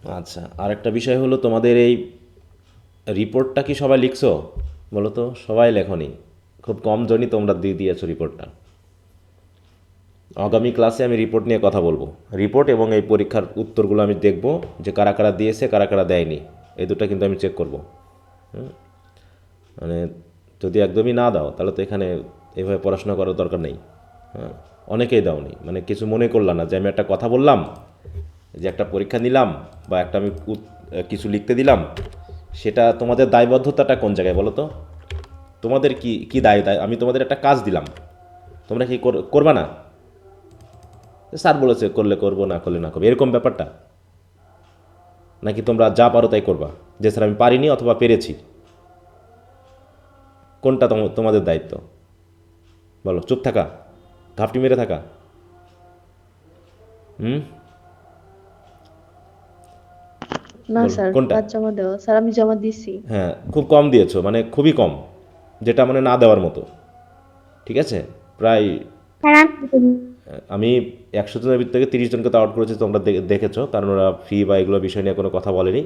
আচ্ছা, আরেকটা বিষয় হলো তোমাদের এই রিপোর্টটা কি সবাই লিখছো? বলো তো, সবাই লেখনি। খুব কম জনই তোমরা দিয়ে দিয়েছো রিপোর্টটা। আগামী ক্লাসে আমি রিপোর্ট নিয়ে কথা বলবো। রিপোর্ট এবং এই পরীক্ষার উত্তরগুলো আমি দেখব, যে কারা কারা দিয়েছে কারা কারা দেয়নি। এই দুটো কিন্তু আমি চেক করব। মানে যদি একদমই না দাও তাহলে তো এখানে এভাবে পড়াশোনা করার দরকার নেই। হ্যাঁ, অনেকেই দাওনি, মানে কিছু মনে করলাম না যে আমি একটা কথা বললাম, যে একটা পরীক্ষা নিলাম বা একটা আমি কিছু লিখতে দিলাম, সেটা তোমাদের দায়বদ্ধতাটা কোন জায়গায় বলো তো? তোমাদের কি কি দায়? আমি তোমাদের একটা কাজ দিলাম, তোমরা কি করবা না? স্যার বলেছে করলে করবো, না করলে না করবো, এরকম ব্যাপারটা? নাকি তোমরা যা পারো তাই করবা, যে স্যার আমি পারিনি অথবা পেরেছি? কোনটা তোমাদের দায়িত্ব বলো? চুপ থাকা, ঘাপটি মেরে থাকা? হুম, না বলো স্যার, কোনটা? কাজ জমা দেওয়া স্যার, আমি জমা দিছি। হ্যাঁ, খুব কম দিয়েছো, মানে খুবই কম, যেটা মানে না দেওয়ার মতো। ঠিক আছে, প্রায় আমি 100 জনের ভিতর থেকে 30 জনকে তো আউট করেছি, তোমরা দেখেছো, কারণ ওরা ফি বা এগুলো বিষয় নিয়ে কোনো কথা বলেনি।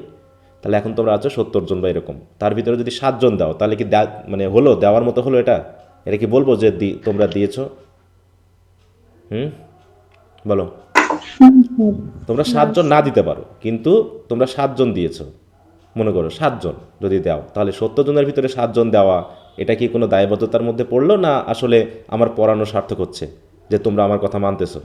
তাহলে এখন তোমরা আছো 70 জন বা এরকম, তার ভিতরে যদি 7 জন দাও তাহলে কি মানে হলো দেওয়ার মতো হলো এটা? এটা কি বলবো যে তোমরা দিয়েছো? হুম, বলো। তোমরা না 7 জন না স্যার। দিতে পারো, কিন্তু তোমরা 7 জন দিয়েছো। মনে করো 7 জন যদি দাও, তাহলে 70 জনের ভিতরে 7 জন দেওয়া, এটা কি কোনো দায়বদ্ধতার মধ্যে পড়লো না আসলে আমার পড়ানো সার্থক হচ্ছে, যে তোমরা আমার কথা মানতেছো?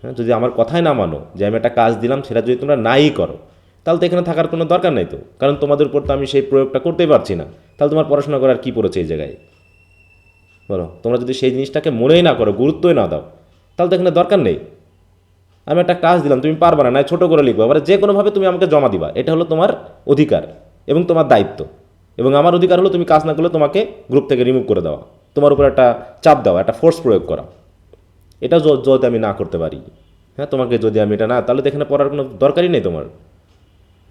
হ্যাঁ, যদি আমার কথাই না মানো, যে আমি একটা কাজ দিলাম সেটা যদি তোমরা নাই করো, তাহলে তো এখানে থাকার কোনো দরকার নেই তো, কারণ তোমাদের উপর তো আমি সেই প্রয়োগটা করতেই পারছি না। তাহলে তোমার পড়াশোনা করার কী পড়েছে এই জায়গায় বলো? তোমরা যদি সেই জিনিসটাকে মনেই না করো, গুরুত্বই না দাও, তাহলে তো এখানে দরকার নেই। আমি একটা কাজ দিলাম, তুমি পারবা না, ছোটো করে লিখবো, এবার যে কোনোভাবে তুমি আমাকে জমা দিবা, এটা হলো তোমার অধিকার এবং তোমার দায়িত্ব। এবং আমার অধিকার হলো তুমি কাজ না করলে তোমাকে গ্রুপ থেকে রিমুভ করে দেওয়া, তোমার উপর একটা চাপ দেওয়া, একটা ফোর্স প্রয়োগ করা। এটা যদি আমি না করতে পারি, হ্যাঁ, তোমাকে যদি আমি এটা না, তাহলে তো এখানে পড়ার কোনো দরকারই নেই তোমার।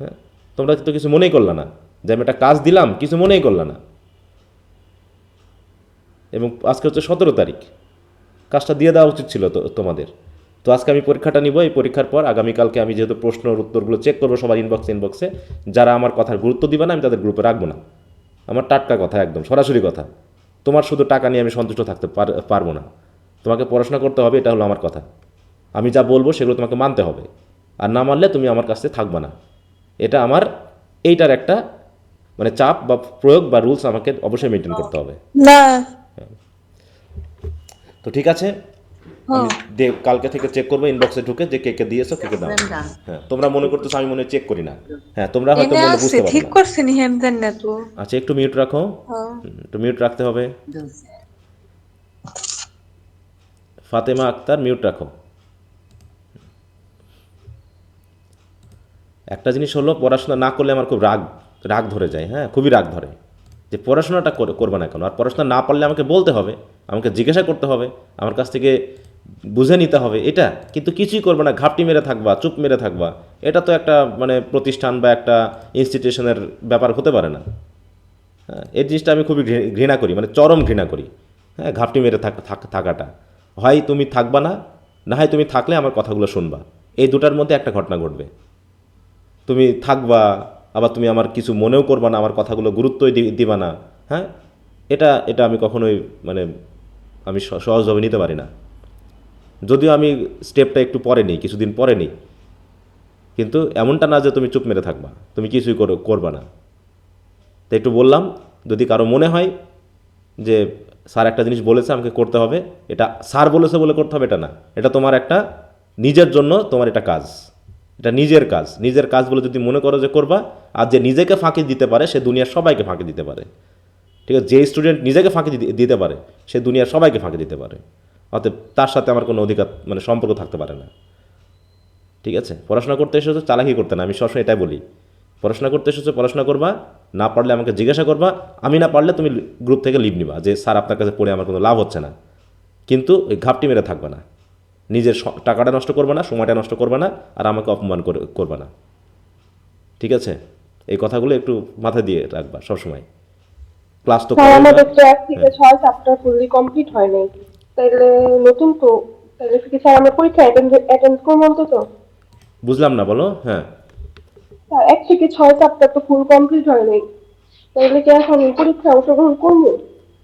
হ্যাঁ, তোমরা তো কিছু মনেই করলা না, যে আমি একটা কাজ দিলাম কিছু মনেই করলা না। এবং আজকে হচ্ছে 17 তারিখ, কাজটা দিয়ে দেওয়া উচিত ছিল তো তোমাদের। তো আজকে আমি পরীক্ষাটা নিব, এই পরীক্ষার পর আগামীকালকে আমি যেহেতু প্রশ্নের উত্তরগুলো চেক করবো সবার ইনবক্সে, যারা আমার কথার গুরুত্ব দিবে না আমি তাদের গ্রুপে রাখবো না। আমার টাটকা কথা, একদম সরাসরি কথা। তোমার শুধু টাকা নিয়ে আমি সন্তুষ্ট থাকতে পারবো না। তোমাকে পড়াশোনা করতে হবে, এটা হলো আমার কথা। আমি যা বলবো সেগুলো তোমাকে মানতে হবে, আর না মানলে তুমি আমার কাছে থাকবে না। এটা আমার, এইটার একটা মানে চাপ বা প্রয়োগ বা রুলস আমাকে অবশ্যই মেনটেন করতে হবে। না। তো ঠিক আছে, আমি হ্যাঁ। কালকে থেকে চেক করবো ইনবক্সে ঢুকে যে কে কে দিয়েছো কে কে দাওনি। হ্যাঁ, তোমরা মনে করতেছো আমি মনে হয় চেক করি না। হ্যাঁ, তোমরা হয়তো এনে মনে আছে বুঝতে পারো ঠিক না। করছে নি হেমদেন না তো। আচ্ছা, একটু মিউট রাখো। হ্যাঁ। একটু মিউট রাখতে হবে। ফাতেমা আক্তার, মিউট রাখো। একটা জিনিস হলো, পড়াশোনা না করলে আমার খুব রাগ রাগ ধরে যায়, হ্যাঁ, খুবই রাগ ধরে, যে পড়াশোনাটা করবে না কেন? আর পড়াশোনা না পারলে আমাকে বলতে হবে, আমাকে জিজ্ঞাসা করতে হবে, আমার কাছ থেকে বুঝে নিতে হবে এটা। কিন্তু কিছুই করবে না, ঘাপটি মেরে থাকবা, চুপ মেরে থাকবা, এটা তো একটা মানে প্রতিষ্ঠান বা একটা ইনস্টিটিউশনের ব্যাপার হতে পারে না। হ্যাঁ, এই জিনিসটা আমি খুবই ঘৃণা করি, মানে চরম ঘৃণা করি। হ্যাঁ, ঘাপটি মেরে থাকাটা, হয় তুমি থাকবা না, না হয় তুমি থাকলে আমার কথাগুলো শুনবা। এই দুটার মধ্যে একটা ঘটনা ঘটবে। তুমি থাকবা, আবার তুমি আমার কিছু মনেও করবা না, আমার কথাগুলো গুরুত্বই দিবা না। হ্যাঁ, এটা এটা আমি কখনোই মানে আমি সহজভাবে নিতে পারি না। যদিও আমি স্টেপটা একটু পরে নিই, কিছুদিন পরে নিই, কিন্তু এমনটা না যে তুমি চুপ মেরে থাকবা, তুমি কিছুই করবা না। তো একটু বললাম, যদি কারো মনে হয় যে স্যার একটা জিনিস বলেছে আমাকে করতে হবে, এটা স্যার বলেছে বলে করতে হবে এটা না, এটা তোমার একটা নিজের জন্য তোমার এটা কাজ, এটা নিজের কাজ। নিজের কাজ বলে যদি মনে করো যে করবা, আর যে নিজেকে ফাঁকি দিতে পারে সে দুনিয়ার সবাইকে ফাঁকি দিতে পারে। ঠিক আছে, যে স্টুডেন্ট নিজেকে ফাঁকি দিতে পারে সে দুনিয়ার সবাইকে ফাঁকি দিতে পারে। অতএব তার সাথে আমার কোনো অধিকার মানে সম্পর্ক থাকতে পারে না। ঠিক আছে, পড়াশোনা করতে এসেছো, চালাকি করতে না, আমি সবসময় এটাই বলি। পড়াশোনা করতে এসেছো, পড়াশোনা করবা, না পারলে আমাকে জিজ্ঞাসা করবা, আমি না পারলে তুমি গ্রুপ থেকে লিভ নিবা, যে স্যার আপনার কাছে পড়ে আমার কোনো লাভ হচ্ছে না। কিন্তু ওই ঘাপটি মেরে থাকবে না, নিজের টাকাটা নষ্ট করবে না, সময়টা নষ্ট করবে না, আর আমাকে অপমান করবে না। ঠিক আছে, এই কথাগুলো একটু মাথায় দিয়ে রাখবা সবসময়। ক্লাস তো স্যার করোই না। আমাদের তো 1 থেকে হ্যাঁ, 6 চ্যাপ্টার ফুললি কমপ্লিট হয় নাই। তাইলে নতুন তো, তাইলে কি স্যার আমরা পরীক্ষা অ্যাটেন্ড করবো অন্তত? বুঝলাম না, বলো। হ্যাঁ, স্যার 1 থেকে 6 চ্যাপ্টার তো ফুল কমপ্লিট হয় নাই, তাহলে কি এখন পরীক্ষায় অংশগ্রহণ করবো?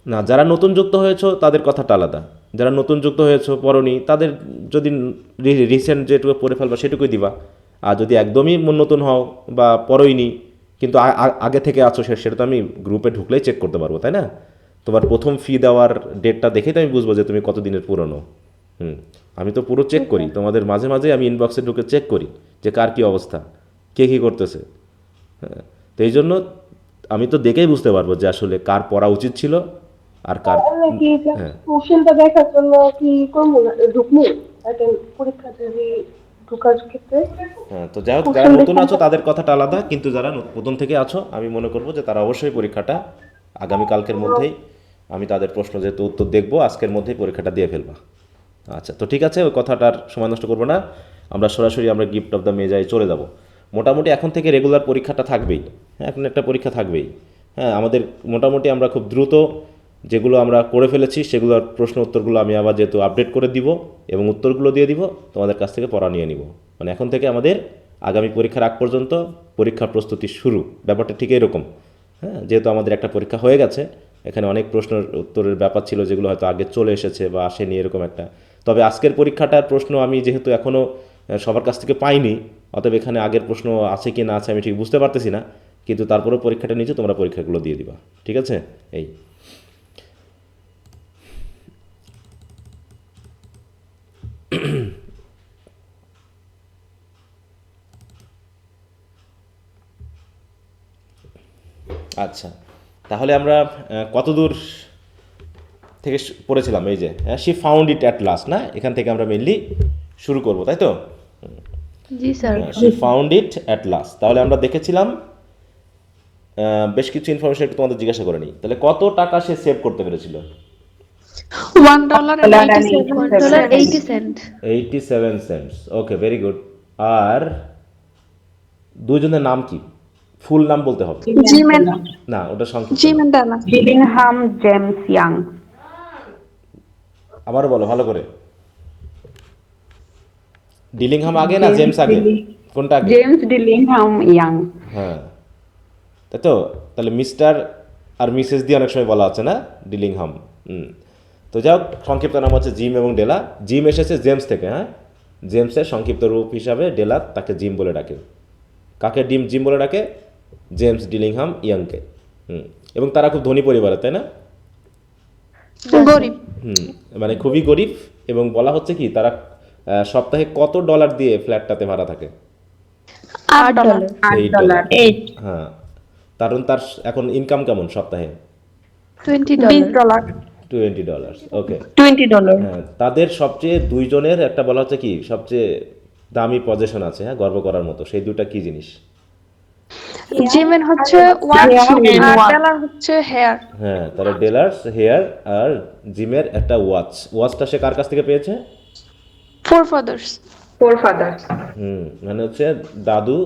না, যারা নতুন যুক্ত হয়েছো তাদের কথাটা আলাদা। যারা নতুন যুক্ত হয়েছো পড়নি তাদের যদি রিসেন্ট যেটুকু পড়ে ফেলবা সেটুকুই দিবা। আর যদি একদমই নতুন হও বা পড়োইনি কিন্তু আগে থেকে আছো, সেটা তো আমি গ্রুপে ঢুকলেই চেক করতে পারবো, তাই না? তোমার প্রথম ফি দেওয়ার ডেটটা দেখেই তো আমি বুঝবো যে তুমি কতদিনের পুরনো। হুম, আমি তো পুরো চেক করি তোমাদের, মাঝে মাঝে আমি ইনবক্সে ঢুকে চেক করি যে কার কী অবস্থা, কে কী করতেছে। হ্যাঁ, তো এই জন্য আমি তো দেখেই বুঝতে পারবো যে আসলে কার পড়া উচিত ছিল আর কার। আমরা কি হ্যাঁ, কোশ্চেনটা দেখার জন্য কি করবো না, ঢুকবো একটা পরীক্ষা যদি ঢোকার ক্ষেত্রে হ্যাঁ, তো যাই হোক, যারা কোশ্চেন নতুন দেখে আছো তাদের কথাটা আলাদা, কিন্তু যারা প্রথম থেকে আছো আমি মনে করবো যে তারা অবশ্যই পরীক্ষাটা আগামীকালকের মধ্যেই, আমি তাদের প্রশ্ন যেহেতু উত্তর দেখবো আজকের মধ্যেই পরীক্ষাটা দিয়ে ফেলবা। আচ্ছা, তো ঠিক আছে, ওই কথাটার সময় নষ্ট করবো না, আমরা সরাসরি আমরা গিফট অফ দ্য মেজায় চলে যাব। মোটামুটি এখন থেকে রেগুলার পরীক্ষাটা থাকবেই। হ্যাঁ, এখন একটা পরীক্ষা থাকবেই। হ্যাঁ, আমাদের মোটামুটি আমরা খুব দ্রুত যেগুলো আমরা করে ফেলেছি সেগুলোর প্রশ্ন উত্তরগুলো আমি আবার যেহেতু আপডেট করে দিব এবং উত্তরগুলো দিয়ে দিব, তোমাদের কাছ থেকে পড়া নিয়ে নিব। মানে এখন থেকে আমাদের আগামী পরীক্ষার আগ পর্যন্ত পরীক্ষার প্রস্তুতি শুরু, ব্যাপারটা ঠিক এরকম। হ্যাঁ, যেহেতু আমাদের একটা পরীক্ষা হয়ে গেছে, এখানে অনেক প্রশ্নের উত্তরের ব্যাপার ছিল যেগুলো হয়তো আগে চলে এসেছে বা আসেনি, এরকম একটা। তবে আজকের পরীক্ষাটার প্রশ্ন আমি যেহেতু এখনও সবার কাছ থেকে পাইনি, অতএব এখানে আগের প্রশ্ন আছে কি না আছে আমি ঠিক বুঝতে পারতেছি না, কিন্তু তারপরেও পরীক্ষাটা নিচে তোমরা পরীক্ষাগুলো দিয়ে দিবা, ঠিক আছে? এই আচ্ছা, তাহলে আমরা কতদূর থেকে পড়েছিলাম? এই যে she found it at last, না? এখান থেকে আমরা মেনলি শুরু করব, তাই তো? জি sir. She found it at last, তাহলে আমরা দেখেছিলাম বেশ কিছু ইনফরমেশন একটু তোমাদের জিজ্ঞাসা করে নিই। তাহলে কত টাকা সে সেভ করতে পেরেছিল? $1.87 $1.80 87 সেন্টস। ওকে, ভেরি গুড। আর দুইজনের নাম কি? ফুল নাম বলতে হবে জিমেন না, ওটা সংক্ষিপ্ত নাম। জিমেন ডানা ডিলিংহাম জেমস ইয়াং। আবারও বলো ভালো করে। ডিলিংহাম আগে না জেমস আগে? কোনটা আগে? James Dillingham Young. হ্যাঁ, তাই তো। তাহলে মিস্টার আর মিসেস দিয়ে অনেক সময় বলা হচ্ছে না, ডিলিংহাম। তো যাই হোক, সংক্ষিপ্ত নাম হচ্ছে জিম এবং ডেলা। জিম এসেছে জেমস থেকে। হ্যাঁ, জেমসের সংক্ষিপ্ত রূপ হিসাবে ডেলা তাকে জিম বলে ডাকে। কাকে জিম বলে ডাকে? জেমস ডিলিংহাম ইয়াংকে। এবং তারা খুব ধনী পরিবারে, তাই না? গরিব মানে খুবই গরিব। এবং বলা হচ্ছে কি, তারা সপ্তাহে কত ডলার দিয়ে ফ্ল্যাটটাতে ভাড়া থাকে? $8 $8 8 হ্যাঁ, কারণ তার এখন ইনকাম কেমন সপ্তাহে? $20 $20। ওকে, $20 হ্যাঁ, তাদের সবচেয়ে দুইজনের একটা বলা হচ্ছে কি সবচেয়ে দামি পজেশন আছে, হ্যাঁ, গর্ব করার মতো। সেই দুটা কি জিনিস? জিমেন হচ্ছে ওয়াচ আর ডেলার হচ্ছে হেয়ার হ্যাঁ, তাহলে ডেলার্স হেয়ার আর জিমের একটা ওয়াচটা সে কার কাছ থেকে পেয়েছে? forefathers forefathers মানে হচ্ছে দাদু,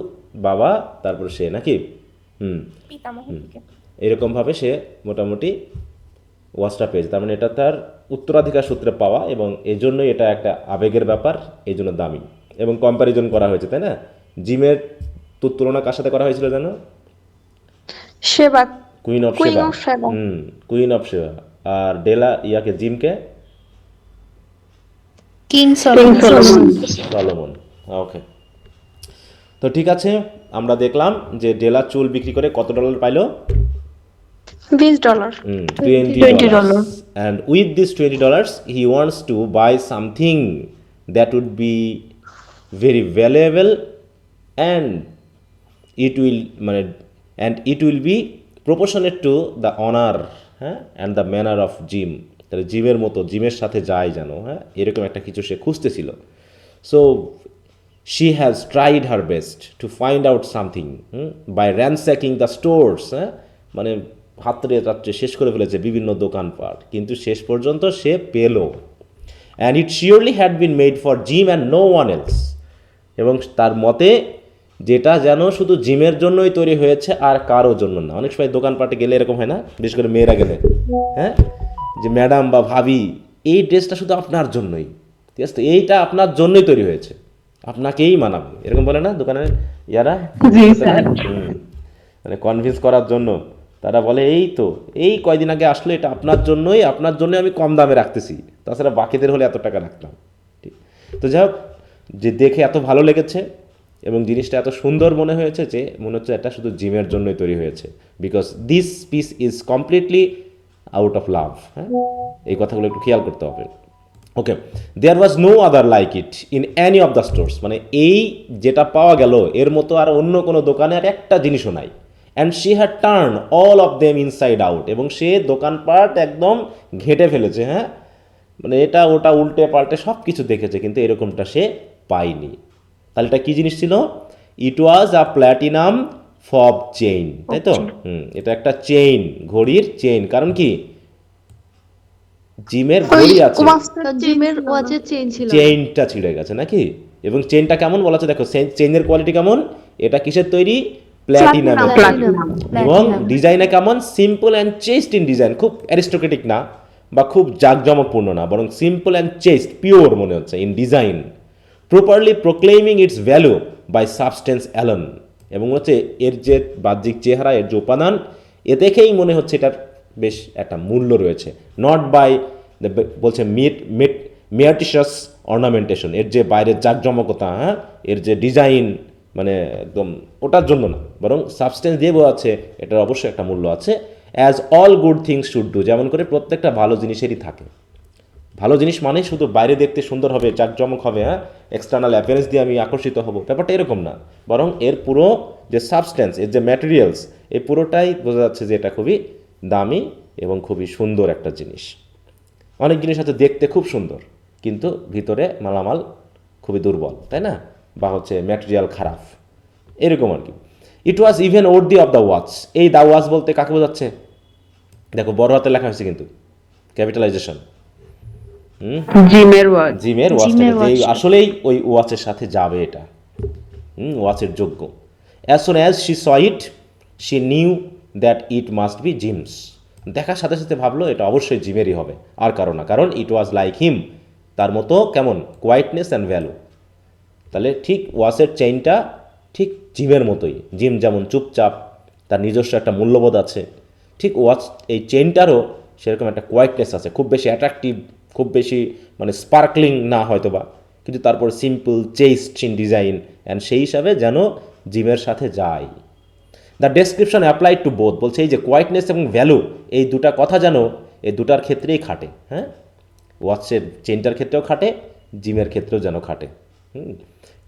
বাবা, তারপর সে, নাকি? এরকমভাবে সে মোটামুটি ওয়াচটা পেয়েছে। তার মানে এটা তার উত্তরাধিকার সূত্রে পাওয়া, এবং এই জন্যই এটা একটা আবেগের ব্যাপার, এই জন্য দামি। এবং কম্প্যারিজন করা হয়েছে, তাই না? জিমের তুলনা কার সাথে করা হয়েছিল জানো? সেবা কুইন অফ Queen সেবা। of Sheba কুইন অফ সেবা। আর ডেলা জিমকে কিং সলোমন। ওকে, তো ঠিক আছে, আমরা দেখলাম যে ডেলা চুল বিক্রি করে কত ডলার পাইলো? $20 $20. And with this $20 he wants to buy something that would be very valuable, and it will be proportionate to the honor, হ্যাঁ, and the manner of Jim। তাহলে জিমের মতো, জিমের সাথে যায় যেন, হ্যাঁ, এরকম একটা কিছু সে খুঁজতেছিল। So she has tried her best to find out something by ransacking the stores, হ্যাঁ, মানে হাতড়ে রাত্রে শেষ করে ফেলেছে বিভিন্ন দোকানপাট, কিন্তু শেষ পর্যন্ত সে পেল। And it surely had been made for Jim and no one else. এবং তার মতে যেটা যেন শুধু জিমের জন্যই তৈরি হয়েছে আর কারোর জন্য না। অনেক সময় দোকানপাটে গেলে এরকম হয় না, বিশেষ করে মেয়েরা গেলে, হ্যাঁ, যে ম্যাডাম বা ভাবি এই ড্রেসটা শুধু আপনার জন্যই, ঠিক আছে, এইটা আপনার জন্যই তৈরি হয়েছে, আপনাকেই মানাবে, এরকম বলে না দোকানের ইয়ারা? জি স্যার। হুম। মানে কনভিন্স করার জন্য তারা বলে এই তো এই কয়দিন আগে আসলো, এটা আপনার জন্যই আমি কম দামে রাখতেছি, তাছাড়া বাকিদের হলে এত টাকা রাখতাম। ঠিক, তো যাই হোক, যে দেখে এত ভালো লেগেছে এবং জিনিসটা এত সুন্দর মনে হয়েছে যে মনে হচ্ছে এটা শুধু জিমের জন্যই তৈরি হয়েছে, because this piece is completely out of love. হ্যাঁ, এই কথাগুলো একটু খেয়াল করতে হবে। Okay, there was no other like it in any of the stores, মানে এই যেটা পাওয়া গেল এর মতো আর অন্য কোনো দোকানে আর একটা জিনিসও নাই। And she had turn all of them inside out, এবং সে দোকানপাট একদম ঘেঁটে ফেলেছে। হ্যাঁ, মানে এটা ওটা উল্টে পাল্টে সব কিছু দেখেছে, কিন্তু এরকমটা সে পায়নি। তাহলে এটা কী জিনিস ছিল? ইট ওয়াজ আ প্ল্যাটিনাম ফব চেইন, তাই তো? এটা একটা চেইন, ঘড়ির চেইন। কারণ কি? জিমের ঘড়ি আছে, জিমের ওয়াচের চেইন ছিল না। চেইনটা ছিঁড়ে গেছে নাকি? এবং চেইনটা কেমন বলা আছে দেখো, চেইনের কোয়ালিটি কেমন? এটা কিসের তৈরি? প্ল্যাটিনাম। এবং ডিজাইনে কেমন? Simple and chest in design, খুব অ্যারিস্টোক্রেটিক না বা খুব জাঁকজমকপূর্ণ না, বরং সিম্পল অ্যান্ড চেস্ট, পিওর মনে হচ্ছে in design. Properly proclaiming its value by substance alone, এবং হচ্ছে এর যে বাহ্যিক চেহারা, এর যে উপাদান, এ দেখেই মনে হচ্ছে এটার বেশ একটা মূল্য রয়েছে। নট বাই বলছে মেয়াটিশাস অর্নামেন্টেশন, এর যে বাইরের জাঁকজমকতা, হ্যাঁ, এর যে ডিজাইন, মানে একদম ওটার জন্য না, বরং সাবস্টেন্স দিয়ে বোঝাচ্ছে এটার অবশ্যই একটা মূল্য আছে। As all good things should do, যেমন করে প্রত্যেকটা ভালো জিনিসেরই থাকে। ভালো জিনিস মানে শুধু বাইরে দেখতে সুন্দর হবে, জাঁকজমক হবে, হ্যাঁ, এক্সটার্নাল অ্যাপিয়ারেন্স দিয়ে আমি আকর্ষিত হব, ব্যাপারটা এরকম না, বরং এর পুরো যে সাবস্টেন্স, এর যে ম্যাটেরিয়ালস, এই পুরোটাই বোঝা যাচ্ছে যে এটা খুবই দামি এবং খুবই সুন্দর একটা জিনিস। অনেক জিনিস আছে দেখতে খুব সুন্দর, কিন্তু ভিতরে মালামাল খুবই দুর্বল, তাই না? বা হচ্ছে ম্যাটেরিয়াল খারাপ, এরকম আর কি। It was even worthy of the watch, এই দ্য ওয়াচ বলতে কাকে বোঝাচ্ছে? দেখো বড় হাতে লেখা হয়েছে কিন্তু, ক্যাপিটালাইজেশন। জিমের ওয়াচ। জিমের ওয়াচটা আসলেই ওই ওয়াচের সাথে যাবে, এটা ওয়াচের যোগ্য। As soon as she saw it she knew that it must be gems, দেখার সাথে সাথে ভাবলো এটা অবশ্যই জিমেরই হবে, আর কারণ না, কারণ ইট ওয়াজ লাইক হিম, তার মতো কেমন? Quietness and value. তাহলে ঠিক ওয়াচের চেইনটা ঠিক জিমের মতোই, জিম যেমন চুপচাপ, তার নিজস্ব একটা মূল্যবোধ আছে, ঠিক ওয়াচ এই চেইনটারও সেরকম একটা কোয়াইটনেস আছে, খুব বেশি অ্যাট্রাকটিভ, খুব বেশি মানে স্পার্কলিং না হয়তো বা, কিন্তু তারপর simple chest in design, and সেই হিসাবে যেন জিমের সাথে যায়। The description applied to both, বলছে এই যে কোয়াইটনেস এবং ভ্যালু, এই দুটা কথা যেন এই দুটার ক্ষেত্রেই খাটে। হ্যাঁ, ওয়াচের চেইনটার ক্ষেত্রেও খাটে, জিমের ক্ষেত্রেও যেন খাটে।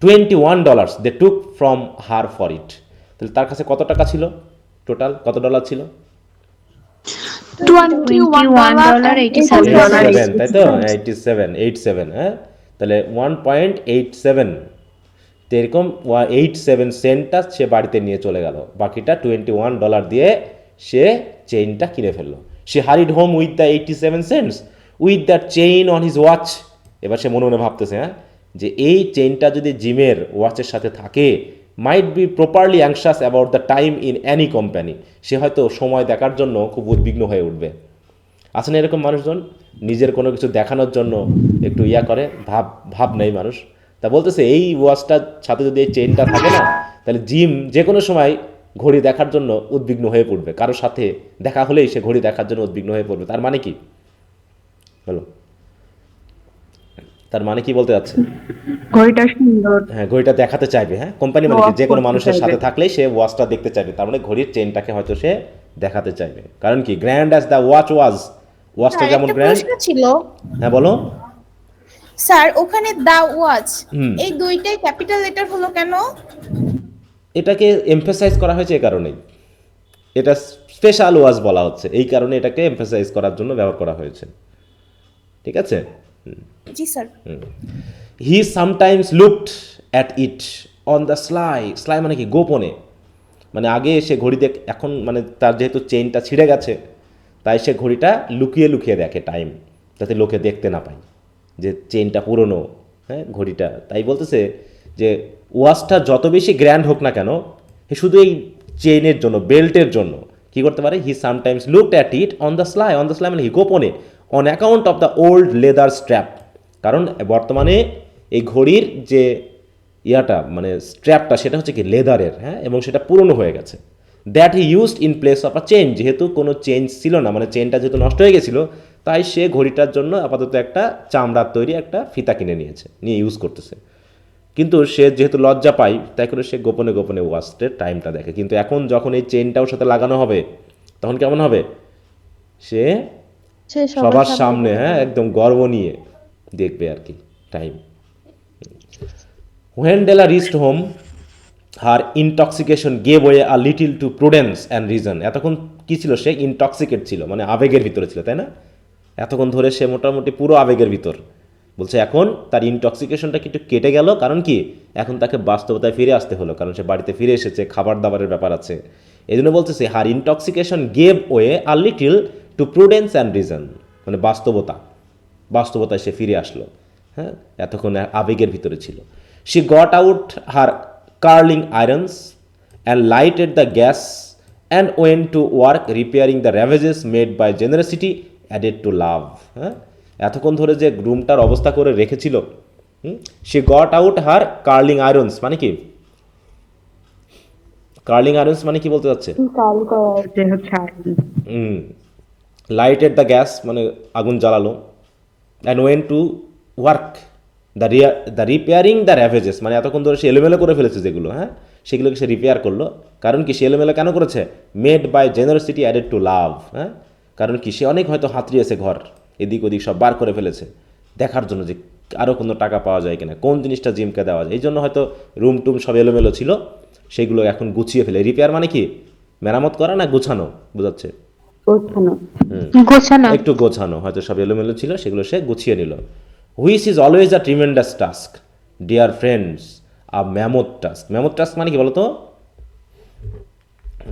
$21 দে টুক ফ্রম হার ফর ইট, তাহলে তার কাছে কত টাকা ছিল? টোটাল কত ডলার ছিল? $21.87 তাই তো, 87, হ্যাঁ, তাহলে 1.87, তো এরকম 87 সেন্টটা সে বাড়িতে নিয়ে চলে গেল, বাকিটা $21 দিয়ে সে চেইনটা কিনে ফেললো। সে hurried home with the 87 cents with that chain on his watch. এবার সে মনে মনে ভাবতেছে, হ্যাঁ, যে এই চেইনটা যদি জিমের ওয়াচের সাথে থাকে, might be properly anxious about the time in any company, সে হয়তো সময় দেখার জন্য খুব উদ্বিগ্ন হয়ে উঠবে। আছে না এরকম মানুষজন, নিজের কোনো কিছু দেখানোর জন্য একটু ইয়া করে, ভাব নেই মানুষ। তা বলতেছে এই ওয়াচটার সাথে যদি এই চেইনটা থাকে না, তাহলে জিম যে কোনো সময় ঘড়ি দেখার জন্য উদ্বিগ্ন হয়ে পড়বে, কারোর সাথে দেখা হলেই সে ঘড়ি দেখার জন্য উদ্বিগ্ন হয়ে পড়বে। তার মানে কি বলো? তার মানে কি বলতে যাচ্ছে? ঘড়িটা সুন্দর। হ্যাঁ, ঘড়িটা দেখাতে চাইবে। হ্যাঁ, কোম্পানি মানে কি, যে কোনো মানুষের সাথে থাকলেই সে ওয়াচটা দেখতে চাইবে, তার মানে ঘড়ির চেইনটাকে হয়তো সে দেখাতে চাইবে। কারণ কি, grand as the watch was, ওয়াচটা যেমন গ্র্যান্ড। ছিল হ্যাঁ বলো স্যার, ওখানে দা ওয়াচ, এই দুইটাই ক্যাপিটাল লেটার হলো কেন? এটাকে এমফাসাইজ করা হয়েছে এই কারণেই, এটা স্পেশাল ওয়াচ বলা হচ্ছে, এই কারণে এটাকে এমফাসাইজ করার জন্য ব্যবহার করা হয়েছে। ঠিক আছে? জি sir. He sometimes looked at it on the sly, sly মানে কি, গোপনে, মানে আগে সে ঘড়ি এখন মানে তার যেহেতু চেইনটা ছিঁড়ে গেছে, তাই সে ঘড়িটা লুকিয়ে লুকিয়ে দেখে টাইম, যাতে লোকে দেখতে না পায় যে চেইনটা পুরনো, হ্যাঁ, ঘড়িটা। তাই বলতেছে যে ওয়াচটা যত বেশি গ্র্যান্ড হোক না কেন, শুধু এই চেইনের জন্য, বেল্টের জন্য কী করতে পারে? He sometimes looked at it on the sly, on the sly মানে হি গোপনে, on account of the old leather strap, কারণ বর্তমানে এই ঘড়ির যে ইয়াটা মানে স্ট্র্যাপটা সেটা হচ্ছে কি লেদারের, হ্যাঁ, এবং সেটা পুরনো হয়ে গেছে। That he used in place of a change, যেহেতু কোনো চেঞ্জ ছিল না, মানে চেনটা যেহেতু নষ্ট হয়ে গেছিলো, তাই সে ঘড়িটার জন্য আপাতত একটা চামড়ার তৈরি একটা ফিতা কিনে নিয়ে ইউজ করতেছে। কিন্তু সে যেহেতু লজ্জা পায়, তাই করে সে গোপনে গোপনে ওয়াচের টাইমটা দেখে। কিন্তু এখন যখন এই চেনটা ওর সাথে লাগানো হবে, তখন কেমন হবে, সে সে সবার সামনে, হ্যাঁ, একদম গর্ব নিয়ে দেখবে আর কি time. When Della reached home, her intoxication gave way a little to prudence and reason. এতক্ষণ কি ছিল, সে ইনটক্সিকেট ছিল, মানে আবেগের ভিতরে ছিল, তাই না? এতক্ষণ ধরে সে মোটামুটি পুরো আবেগের ভিতর। বলছে এখন তার ইনটক্সিকেশনটা একটু কেটে গেল, কারণ কি এখন তাকে বাস্তবতায় ফিরে আসতে হলো, কারণ সে বাড়িতে ফিরে এসেছে, খাবার দাবারের ব্যাপার আছে। এই জন্য বলতেছে her intoxication gave way a little to prudence and reason, মানে বাস্তবতায় সে ফিরে আসলো, হ্যাঁ, এতক্ষণ আবেগের ভিতরে ছিল। She got out her curling irons and lighted the gas and went to work repairing the ravages made by generosity added to love. হ্যাঁ, এতক্ষণ ধরে যে রুমটার অবস্থা করে রেখেছিল, she got out her curling irons মানে কি, কার্লিং আয়রনস মানে কি বলতে যাচ্ছে, যে হচ্ছে লাইটেড দ্য গ্যাস মানে আগুন জ্বালালো, and went to work the repairing the ravages, মানে এতক্ষণ ধরে সে এলোমেলো করে ফেলেছে যেগুলো, হ্যাঁ, সেগুলোকে সে রিপেয়ার করলো। কারণ কি সে এলোমেলো কেন করেছে, made by generosity added to love, হ্যাঁ, কারণ কি সে অনেক হয়তো হাতড়িয়েছে ঘর, এদিক ওদিক সব বার করে ফেলেছে দেখার জন্য যে আরও কোনো টাকা পাওয়া যায় কিনা, কোন জিনিসটা জিমকে দেওয়া যায়, এই জন্য হয়তো রুম টুম সব এলোমেলো ছিল, সেগুলো এখন গুছিয়ে ফেলে। রিপেয়ার মানে কি, মেরামত করা না গোছানো, বোঝাচ্ছে, গোছানো। একটু গোছানো, হয়তো সব এলোমেলো ছিল, সেগুলো সে গুছিয়ে নিল। Which is always a tremendous task dear friends, a mammoth task. Mammoth task মানে কি বলতো,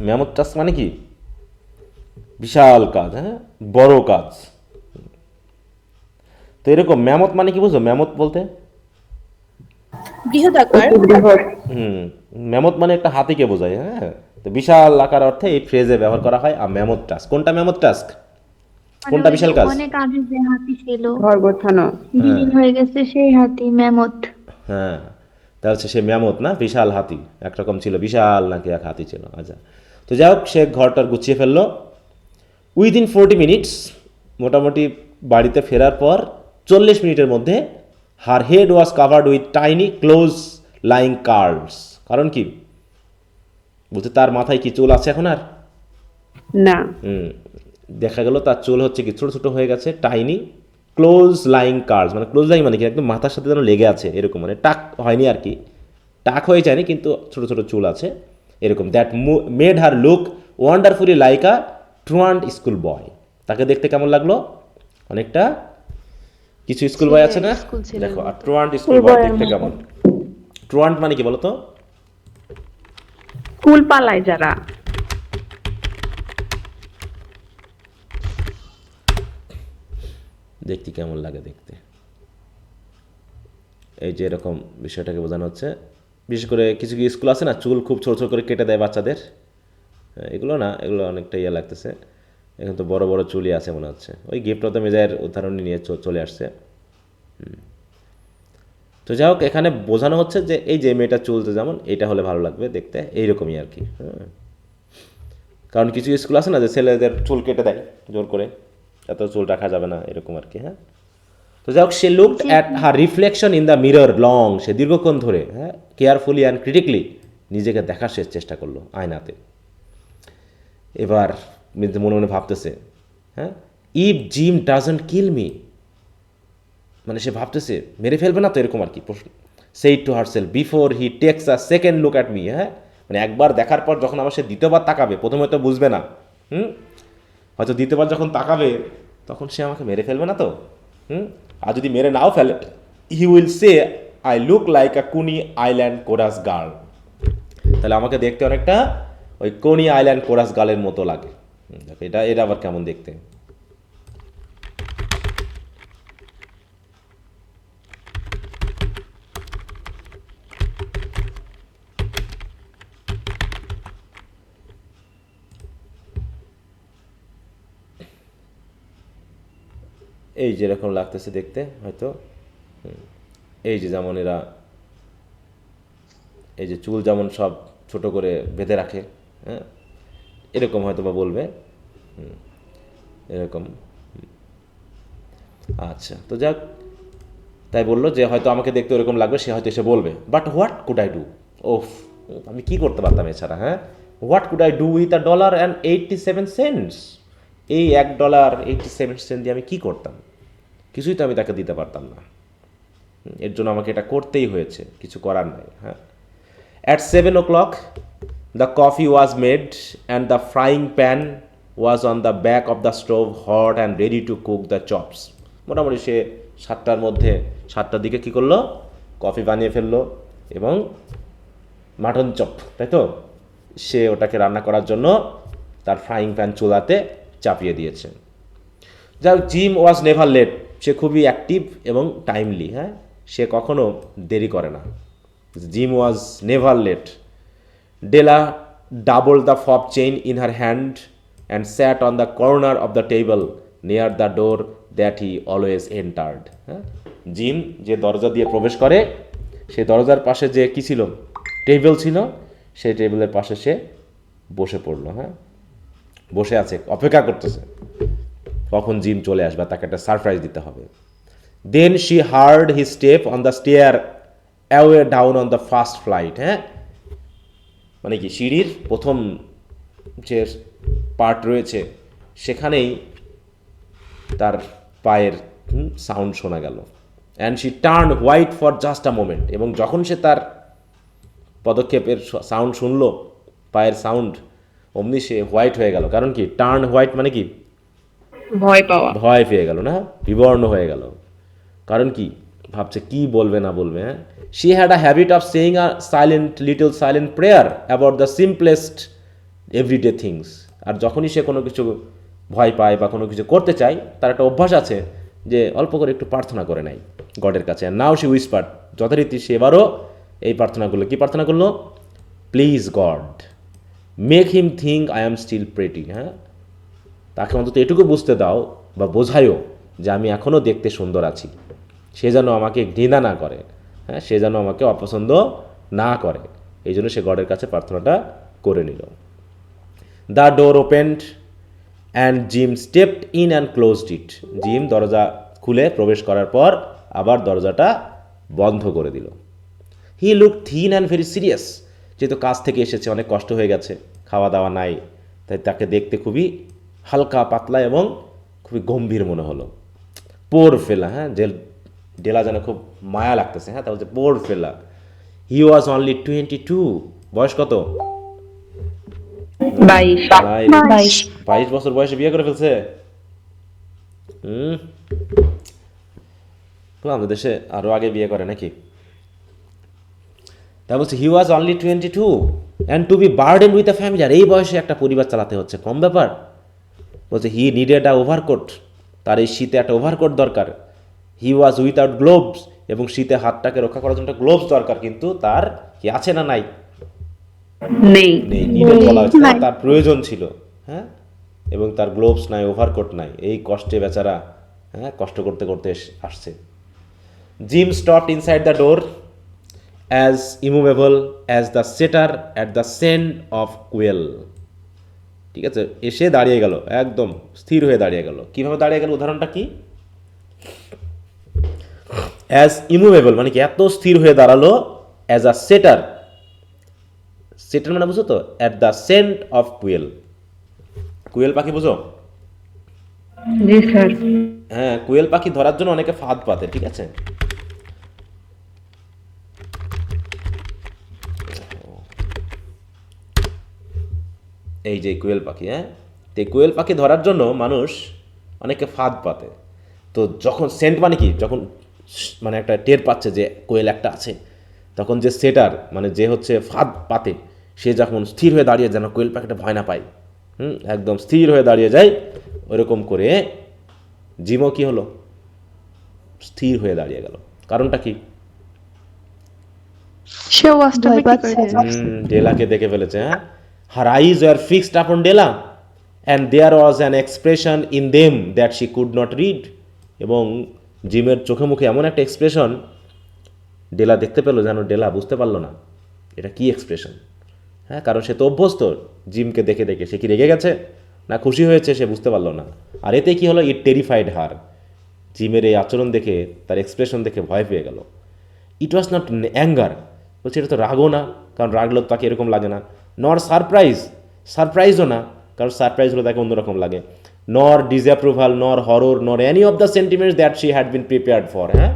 ম্যামথ টাস্ক মানে কি বিশাল কাজ, হ্যাঁ, বড় কাজ। তো এরকম ম্যামথ মানে কি বুঝো, ম্যামথ বলতে বৃহদাকার। ম্যামথ মানে একটা হাতিকে বোঝায়, হ্যাঁ, তো বিশাল আকার অর্থে এই ফ্রেজে ব্যবহার করা হয় আ ম্যামথ টাস্ক। কোনটা ম্যামথ টাস্ক, কোনটা বিশাল কাজ? অনেক আগে যে হাতি ছিল ঘর গোছানো। বিলীন হয়ে গেছে সেই হাতি ম্যামথ। হ্যাঁ, তা হচ্ছে সে ম্যামথ না, বিশাল হাতি, একরকম ছিল, বিশাল নাকি এক হাতি ছিল। আচ্ছা, তো যাই হোক সে ঘরটার গুছিয়ে ফেললো। উইদিন 40 মিনিটস, মোটামুটি বাড়িতে ফেরার পর 40 মিনিটের মধ্যে her head was covered with tiny close lying curls. কারণ কি বলতে, তার মাথায় কি চুল আছে এখন আর? না, দেখা গেল তার চুল হচ্ছে কি ছোটো ছোটো হয়ে গেছে, টাইনি ক্লোজ লাইং কার্লস, মানে ক্লোজ লাইং মানে কি একদম মাথার সাথে যেন লেগে আছে এরকম, মানে টাক হয়নি আর কি, টাক হয়ে যায়নি কিন্তু ছোটো ছোটো চুল আছে এরকম। That made her look wonderfully like a truant school boy. তাকে দেখতে কেমন লাগলো, অনেকটা কিছু স্কুল বয় আছে না, স্কুল ছেলের দেখো, আর মতো। ট্রুয়ান্ট স্কুল বয় দেখতে কেমন। ট্রুয়ান্ট মানে কি বলো তো, স্কুল পালায় যারা। দেখতে কেমন লাগে দেখতে, এই যে এরকম বিষয়টাকে বোঝানো হচ্ছে। বিশেষ করে কিছু কিছু স্কুল আছে না, চুল খুব ছোট ছোট করে কেটে দেয় বাচ্চাদের, এগুলো না, এগুলো অনেকটা ইয়ে লাগতেছে। এখন তো বড় বড় চুলই আছে মনে হচ্ছে, ওই গিফট অফ দ্য মেজার উদাহরণ নিয়ে চলে আসছে। তো যাই হোক, এখানে বোঝানো হচ্ছে যে এই যে মেয়েটা চুলতে যেমন এটা হলে ভালো লাগবে দেখতে, এইরকমই আর কি, হ্যাঁ। কারণ কিছু স্কুল আছে না যে ছেলেদের চুল কেটে দেয় জোর করে, এত চুল রাখা যাবে না এরকম আর কি, হ্যাঁ। তো যাই হোক, সে looked at her reflection in the mirror long, সে দীর্ঘক্ষণ ধরে, হ্যাঁ, কেয়ারফুলি অ্যান্ড ক্রিটিকলি নিজেকে দেখার সে চেষ্টা করলো আয়নাতে। এবার মনে মনে ভাবতেছে, হ্যাঁ, if gym doesn't kill me, মানে সে ভাবতেছে মেরে ফেলবে না তো, এরকম আর কি প্রশ্ন। Said to herself before he takes a second look at me, হ্যাঁ, মানে একবার দেখার পর যখন আবার সে দ্বিতীয়বার তাকাবে, প্রথমে তো বুঝবে না, হয়তো দ্বিতীয়বার যখন তাকাবে তখন সে আমাকে মেরে ফেলবে না তো, আর যদি মেরে নাও ফেলে, he will say I look like a Kuni island chorus girl, তাহলে আমাকে দেখতে অনেকটা ওই কোনি আইল্যান্ড কোরাস গার্লের মতো লাগে। দেখো এটা আবার কেমন দেখতে, এই যেরকম লাগতেছে দেখতে হয়তো, এই যে যেমন এরা এই যে চুল যেমন সব ছোট করে বেঁধে রাখে, হ্যাঁ, এরকম হয়তো বা বলবে, এরকম। আচ্ছা, তো যাক, তাই বললো যে হয়তো আমাকে দেখতে ওরকম লাগবে, সে হয়তো এসে বলবে, but what could I do, ওফ, আমি কি করতে পারতাম এছাড়া, হ্যাঁ, what could I do with $1.87, এই $1.87 দিয়ে আমি কি করতাম, কিছুই তো আমি তাকে দিতে পারতাম না, এর জন্য আমাকে এটা করতেই হয়েছে, কিছু করার নাই, হ্যাঁ। At 7 o'clock, the coffee was made and the frying pan was on the back of the stove, hot and ready to cook the chops. মোটামুটি সে 7টার মধ্যে 7টার দিকে কী করলো, কফি বানিয়ে ফেললো এবং মাটন চপ, তাই তো, সে ওটাকে রান্না করার জন্য তার ফ্রাইং প্যান চুলাতে চাপিয়ে দিয়েছে। যাই, জিম ওয়াজ নেভার লেট, সে খুবই অ্যাক্টিভ এবং টাইমলি, হ্যাঁ, সে কখনো দেরি করে না। Jim was never late. Della doubled the fob chain in her hand and sat on the corner of the table near the door that he always entered. Gym যে দরজা দিয়ে প্রবেশ করে, সেই দরজার পাশে যে কি ছিল, টেবিল ছিল, সেই টেবিলের পাশে সে বসে পড়লো, হ্যাঁ, বসে আছে, অপেক্ষা করতেছে কখন জিম চলে আসবে, তাকে একটা সারপ্রাইজ দিতে হবে। Then she heard his step on the stair away down on the first flight, হ্যাঁ, মানে কি সিঁড়ির প্রথম যে পার্ট রয়েছে সেখানেই তার পায়ের সাউন্ড শোনা গেল। And she turn white for just a moment, এবং যখন সে তার পদক্ষেপের সাউন্ড শুনলো, পায়ের সাউন্ড, অমনি সে হোয়াইট হয়ে গেল। কারণ কি, টার্ন হোয়াইট মানে কি, ভয় পাওয়া। ভয় পেয়ে গেল, না, বিবর্ণ হয়ে গেল। কারণ কি, ভাবছে কি বলবে না বলবে, হ্যাঁ। She had a habit of saying a little silent prayer about the simplest everyday things. আর যখনই সে কোনো কিছু ভয় পায় বা কোনো কিছু করতে চায়, তার একটা অভ্যাস আছে যে অল্প করে একটু প্রার্থনা করে নেয় গডের কাছে। নাও শি উইসপার্ড, যথারীতি সে এবারও এই প্রার্থনাগুলো, কি প্রার্থনা করলো, please God make him think I am still pretty, হ্যাঁ, তাকে অন্তত এটুকু বুঝতে দাও বা বোঝায়ও যে আমি এখনও দেখতে সুন্দর আছি, সে যেন আমাকে ঘৃণা না করে, হ্যাঁ, সে যেন আমাকে অপছন্দ না করে, এই জন্য সে গডের কাছে প্রার্থনাটা করে নিল। The door opened and gym stepped in and closed it, gym দরজা খুলে প্রবেশ করার পর আবার দরজাটা বন্ধ করে দিল। He look thin and very serious, যেহেতু কাজ থেকে এসেছে, অনেক কষ্ট হয়ে গেছে, খাওয়া দাওয়া নাই, তাই তাকে দেখতে খুবই হালকা পাতলা এবং খুবই গম্ভীর মনে হলো। পোর ফেলা, হ্যাঁ, ডেলা যেন খুব মায়া লাগতেছে, হ্যাঁ, তা বলছে পোর ফেলা। হি ওয়াজ অনলি 22, বয়স কত, 22 বছর বয়সে বিয়ে করে ফেলছে। আমাদের দেশে আরো আগে বিয়ে করে নাকি। তা বলছে he was only 22 and to be burden with a family, আর এই বয়সে একটা পরিবার চালাতে হচ্ছে, কম ব্যাপার। বলছে হি নিডেড আ ওভারকোট, তার এই শীতে একটা ওভারকোট দরকার। হি ওয়াজ উইথআউট গ্লোভস, এবং শীতে হাতটাকে রক্ষা করার জন্য গ্লোভস দরকার, কিন্তু তার কি আছে না নাই, নেই। নিডেড বলা হচ্ছে, তার প্রয়োজন ছিল, হ্যাঁ, এবং তার গ্লোভস নাই, ওভারকোট নাই, এই কষ্টে বেচারা, হ্যাঁ, কষ্ট করতে করতে আসছে। Jim stopped inside the door as immovable as the setter at the scent of quail, ঠিক আছে, এসে দাঁড়িয়ে গেল, একদম স্থির হয়ে দাঁড়িয়ে গেল। কিভাবে দাঁড়িয়ে গেল, উদাহরণটা কি, অ্যাজ ইমুভেবল মানে কি, এত স্থির হয়ে দাঁড়ালো, অ্যাজ আ সেটার, সেটার মানে বুঝো তো, at the scent of quail, quail পাখি বুঝো, জি স্যার। হ্যাঁ, কুয়েল পাখি ধরার জন্য অনেকে ফাঁদ পাতে, ঠিক আছে। এই যে কুয়েল পাখি, হ্যাঁ, তো এই কুয়েল পাখি ধরার জন্য মানুষ অনেকে ফাঁদ পাতে। তো যখন সেন্ট মানে কি, যখন মানে একটা টের পাচ্ছে যে কোয়েল একটা আছে, তখন যে সেটার মানে যে হচ্ছে ফাঁদ পাতে, সে যখন স্থির হয়ে দাঁড়িয়ে যেন কোয়েল পাখিটা ভয় না পায়, একদম স্থির হয়ে দাঁড়িয়ে যায়, ওইরকম করে জিমও কি হলো, স্থির হয়ে দাঁড়িয়ে গেল। কারণটা কি, সে ওয়াজটা কি করেছে, ডেলাকে দেখে ফেলেছে, হ্যাঁ। Her eyes were fixed upon Della and there was an expression in them that she could not read, এবং জিমের চোখে মুখে এমন একটা এক্সপ্রেশন ডেলা দেখতে পেল যেন ডেলা বুঝতে পারলো না, এটা কি এক্সপ্রেশন? হ্যাঁ, কারণ সে তো অভ্যস্ত জিমকে দেখে দেখে। সে কি রেগে গেছে না খুশি হয়েছে সে বুঝতে পারলো না। আর এতে কি হলো, ইট টেরিফাইড হার। জিমের এই আচরণ দেখে, তার এক্সপ্রেশন দেখে ভয় পেয়ে গেল। ইট ওয়াজ নট অ্যাঙ্গার, বলছে এটা তো রাগও না, কারণ রাগলো তাকে এরকম লাগে না। নর সারপ্রাইজও না, কারণ সারপ্রাইজ হলো তাকে অন্যরকম লাগে। নর ডিসঅ্যাপ্রুভাল, নর হরর, নর any of the sentiments that she had been prepared for. হ্যাঁ,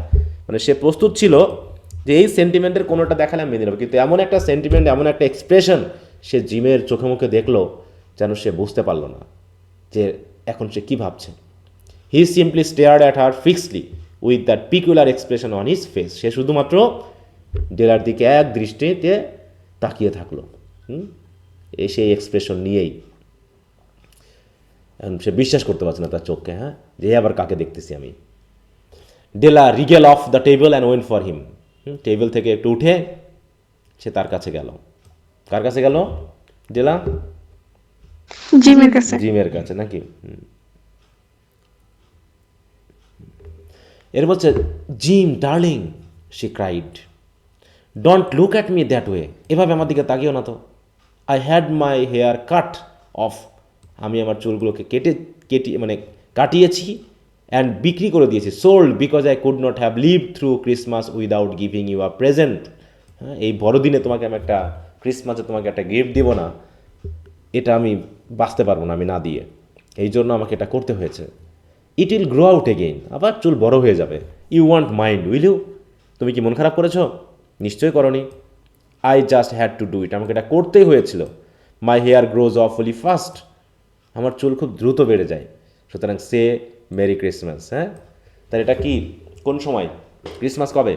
মানে সে প্রস্তুত ছিল যে এই সেন্টিমেন্টের কোনোটা দেখালে আমি মেনে নেব, কিন্তু এমন একটা সেন্টিমেন্ট, এমন একটা এক্সপ্রেশন সে জিমের চোখে মুখে দেখলো যেন সে বুঝতে পারলো না যে এখন সে কী ভাবছে। He simply stared at her fixedly with that peculiar expression on his face. সে শুধুমাত্র ডেলার দিকে এক দৃষ্টিতে তাকিয়ে থাকলো, সেই এক্সপ্রেশন নিয়েই। এখন সে বিশ্বাস করতে পারছে না তার চোখকে, হ্যাঁ, যে আবার কাকে দেখতেছি আমি। Della wriggled off the table and went for him. Table থেকে একটু উঠে সে তার কাছে গেল। কার কাছে গেল ডেলা? জিমের কাছে। জিমের কাছে নাকি? এর বলছে, Jim darling, she cried, don't look at me that way. এভাবে আমার দিকে তাকিও না তো। I had my hair cut off, আমি আমার চুলগুলোকে কাটিয়েছি অ্যান্ড বিক্রি করে দিয়েছি। Sold because I could not have live through Christmas without giving you a present. হ্যাঁ, এই বড়দিনে তোমাকে আমি একটা, ক্রিসমাসে তোমাকে একটা গিফট দিব না, এটা আমি বাঁচতে পারবো না আমি না দিয়ে, এই জন্য আমাকে এটা করতে হয়েছে। It will grow out again, আবার চুল বড় হয়ে যাবে। You want mind will you, তুমি কি মন খারাপ করেছো? নিশ্চয়ই করনি। I just had to do it, আমাকে এটা করতেই হয়েছিল। My hair grows awfully fast, আমার চুল খুব দ্রুত বেড়ে যায়। সুতরাং সে মেরি ক্রিসমাস। হ্যাঁ, তাহলে এটা কি, কোন সময় ক্রিসমাস কবে?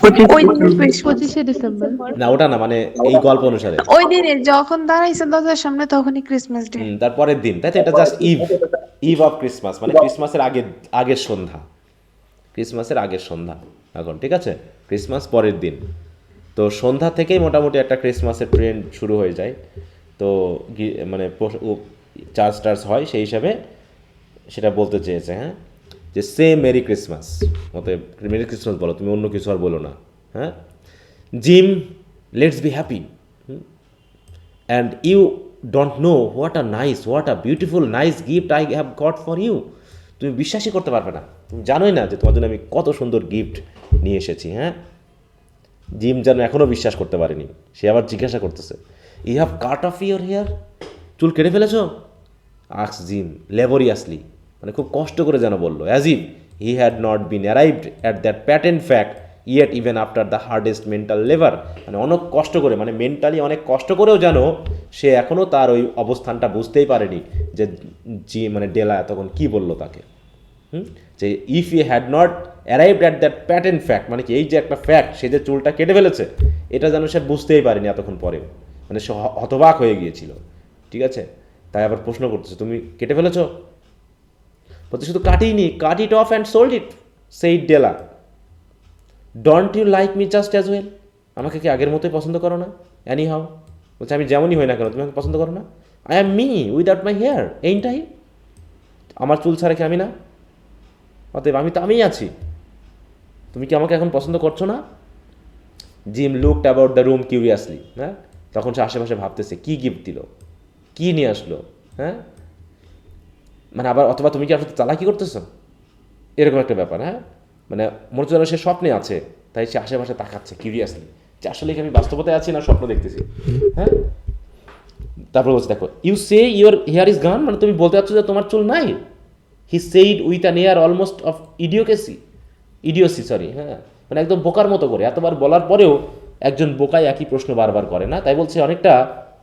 ওই দিনে 25শে ডিসেম্বর। না ওটা না, মানে এই গল্প অনুসারে ওই দিনে যখন দাঁড়াইছে দরজার সামনে তখনই ক্রিসমাস ডে। তার পরের দিন, তাই তো? এটা জাস্ট ইভ অফ ক্রিসমাস, মানে ক্রিসমাসের আগের সন্ধ্যা, ক্রিসমাসের আগের সন্ধ্যা এখন, ঠিক আছে? ক্রিসমাস পরের দিন, তো সন্ধ্যা থেকেই মোটামুটি একটা ক্রিসমাসের ট্রেন্ড শুরু হয়ে যায়। তো মানে চার্জ হয়, সেই হিসাবে সেটা বলতে চেয়েছে। হ্যাঁ, যে সে মেরি ক্রিসমাস, অতএব মেরি ক্রিসমাস বলো, তুমি অন্য কিছু আর বলো না। হ্যাঁ, Jim let's be happy, and you don't know what a beautiful nice gift I have got for you. তুমি বিশ্বাসই করতে পারবে না, তুমি জানোই না যে তোমার জন্য আমি কত সুন্দর গিফট নিয়ে এসেছি। হ্যাঁ, জিম যেন এখনও বিশ্বাস করতে পারেনি। সে আবার জিজ্ঞাসা করতেছে, you have cut off your hair, চুল কেটে ফেলেছ? আস্ক জিম লেবোরিয়াসলি, মানে খুব কষ্ট করে যেন বললো, as if he had not been arrived at that patent fact yet even after the hardest mental labour. মানে অনেক কষ্ট করে, মানে মেন্টালি অনেক কষ্ট করেও যেন সে এখনও তার ওই অবস্থানটা বুঝতেই পারেনি যে মানে ডেলা তখন কী বললো তাকে। যে if you had not arrived at that patent fact, মানে কি এই যে একটা ফ্যাক্ট, সে যে চুলটা কেটে ফেলেছে, এটা যেন সে বুঝতেই পারেনি এতক্ষণ পরেও, মানে সে হতবাক হয়ে গিয়েছিল। ঠিক আছে, তাই আবার প্রশ্ন করতেছে, তুমি কেটে ফেলেছ? বলতে শুধু কাটিনি, cut it off and sold it, said Della. Don't you like me just as well, আমাকে কি আগের মতোই পছন্দ করো না? অ্যানি হাউ, বলছে আমি যেমনই হই না কেন তুমি আমাকে পছন্দ করো না? I am me without my hair, এইটাই আমার চুল ছাড়া কি আমি না? অতএব আমি তো আমিই আছি, তুমি কি আমাকে এখন পছন্দ করছো না? Gym looked about the room কিউরিয়াসলি। হ্যাঁ, তখন সে আশেপাশে ভাবতেছে কী গিফট দিল, কী নিয়ে আসলো। হ্যাঁ, মানে আবার অথবা তুমি কি আসলে চালাকি করতেছো, এরকম একটা ব্যাপার। হ্যাঁ, মানে মনে হচ্ছে যেন সে স্বপ্নে আছে, তাই সে আশেপাশে তাকাচ্ছে কিউরিয়াসলি, যে আসলে কি আমি বাস্তবতায় আছি না স্বপ্ন দেখতেছি। হ্যাঁ, তারপর বলছে, দেখো, you say your hair is gone, মানে তুমি বলতে চাচ্ছ যে তোমার চুল নাই। He said with an air almost of idiocy, হ্যাঁ, মানে একদম বোকার মতো করে, এতবার বলার পরেও একজন বোকায় একই প্রশ্ন বারবার করে না, তাই বলছে অনেকটা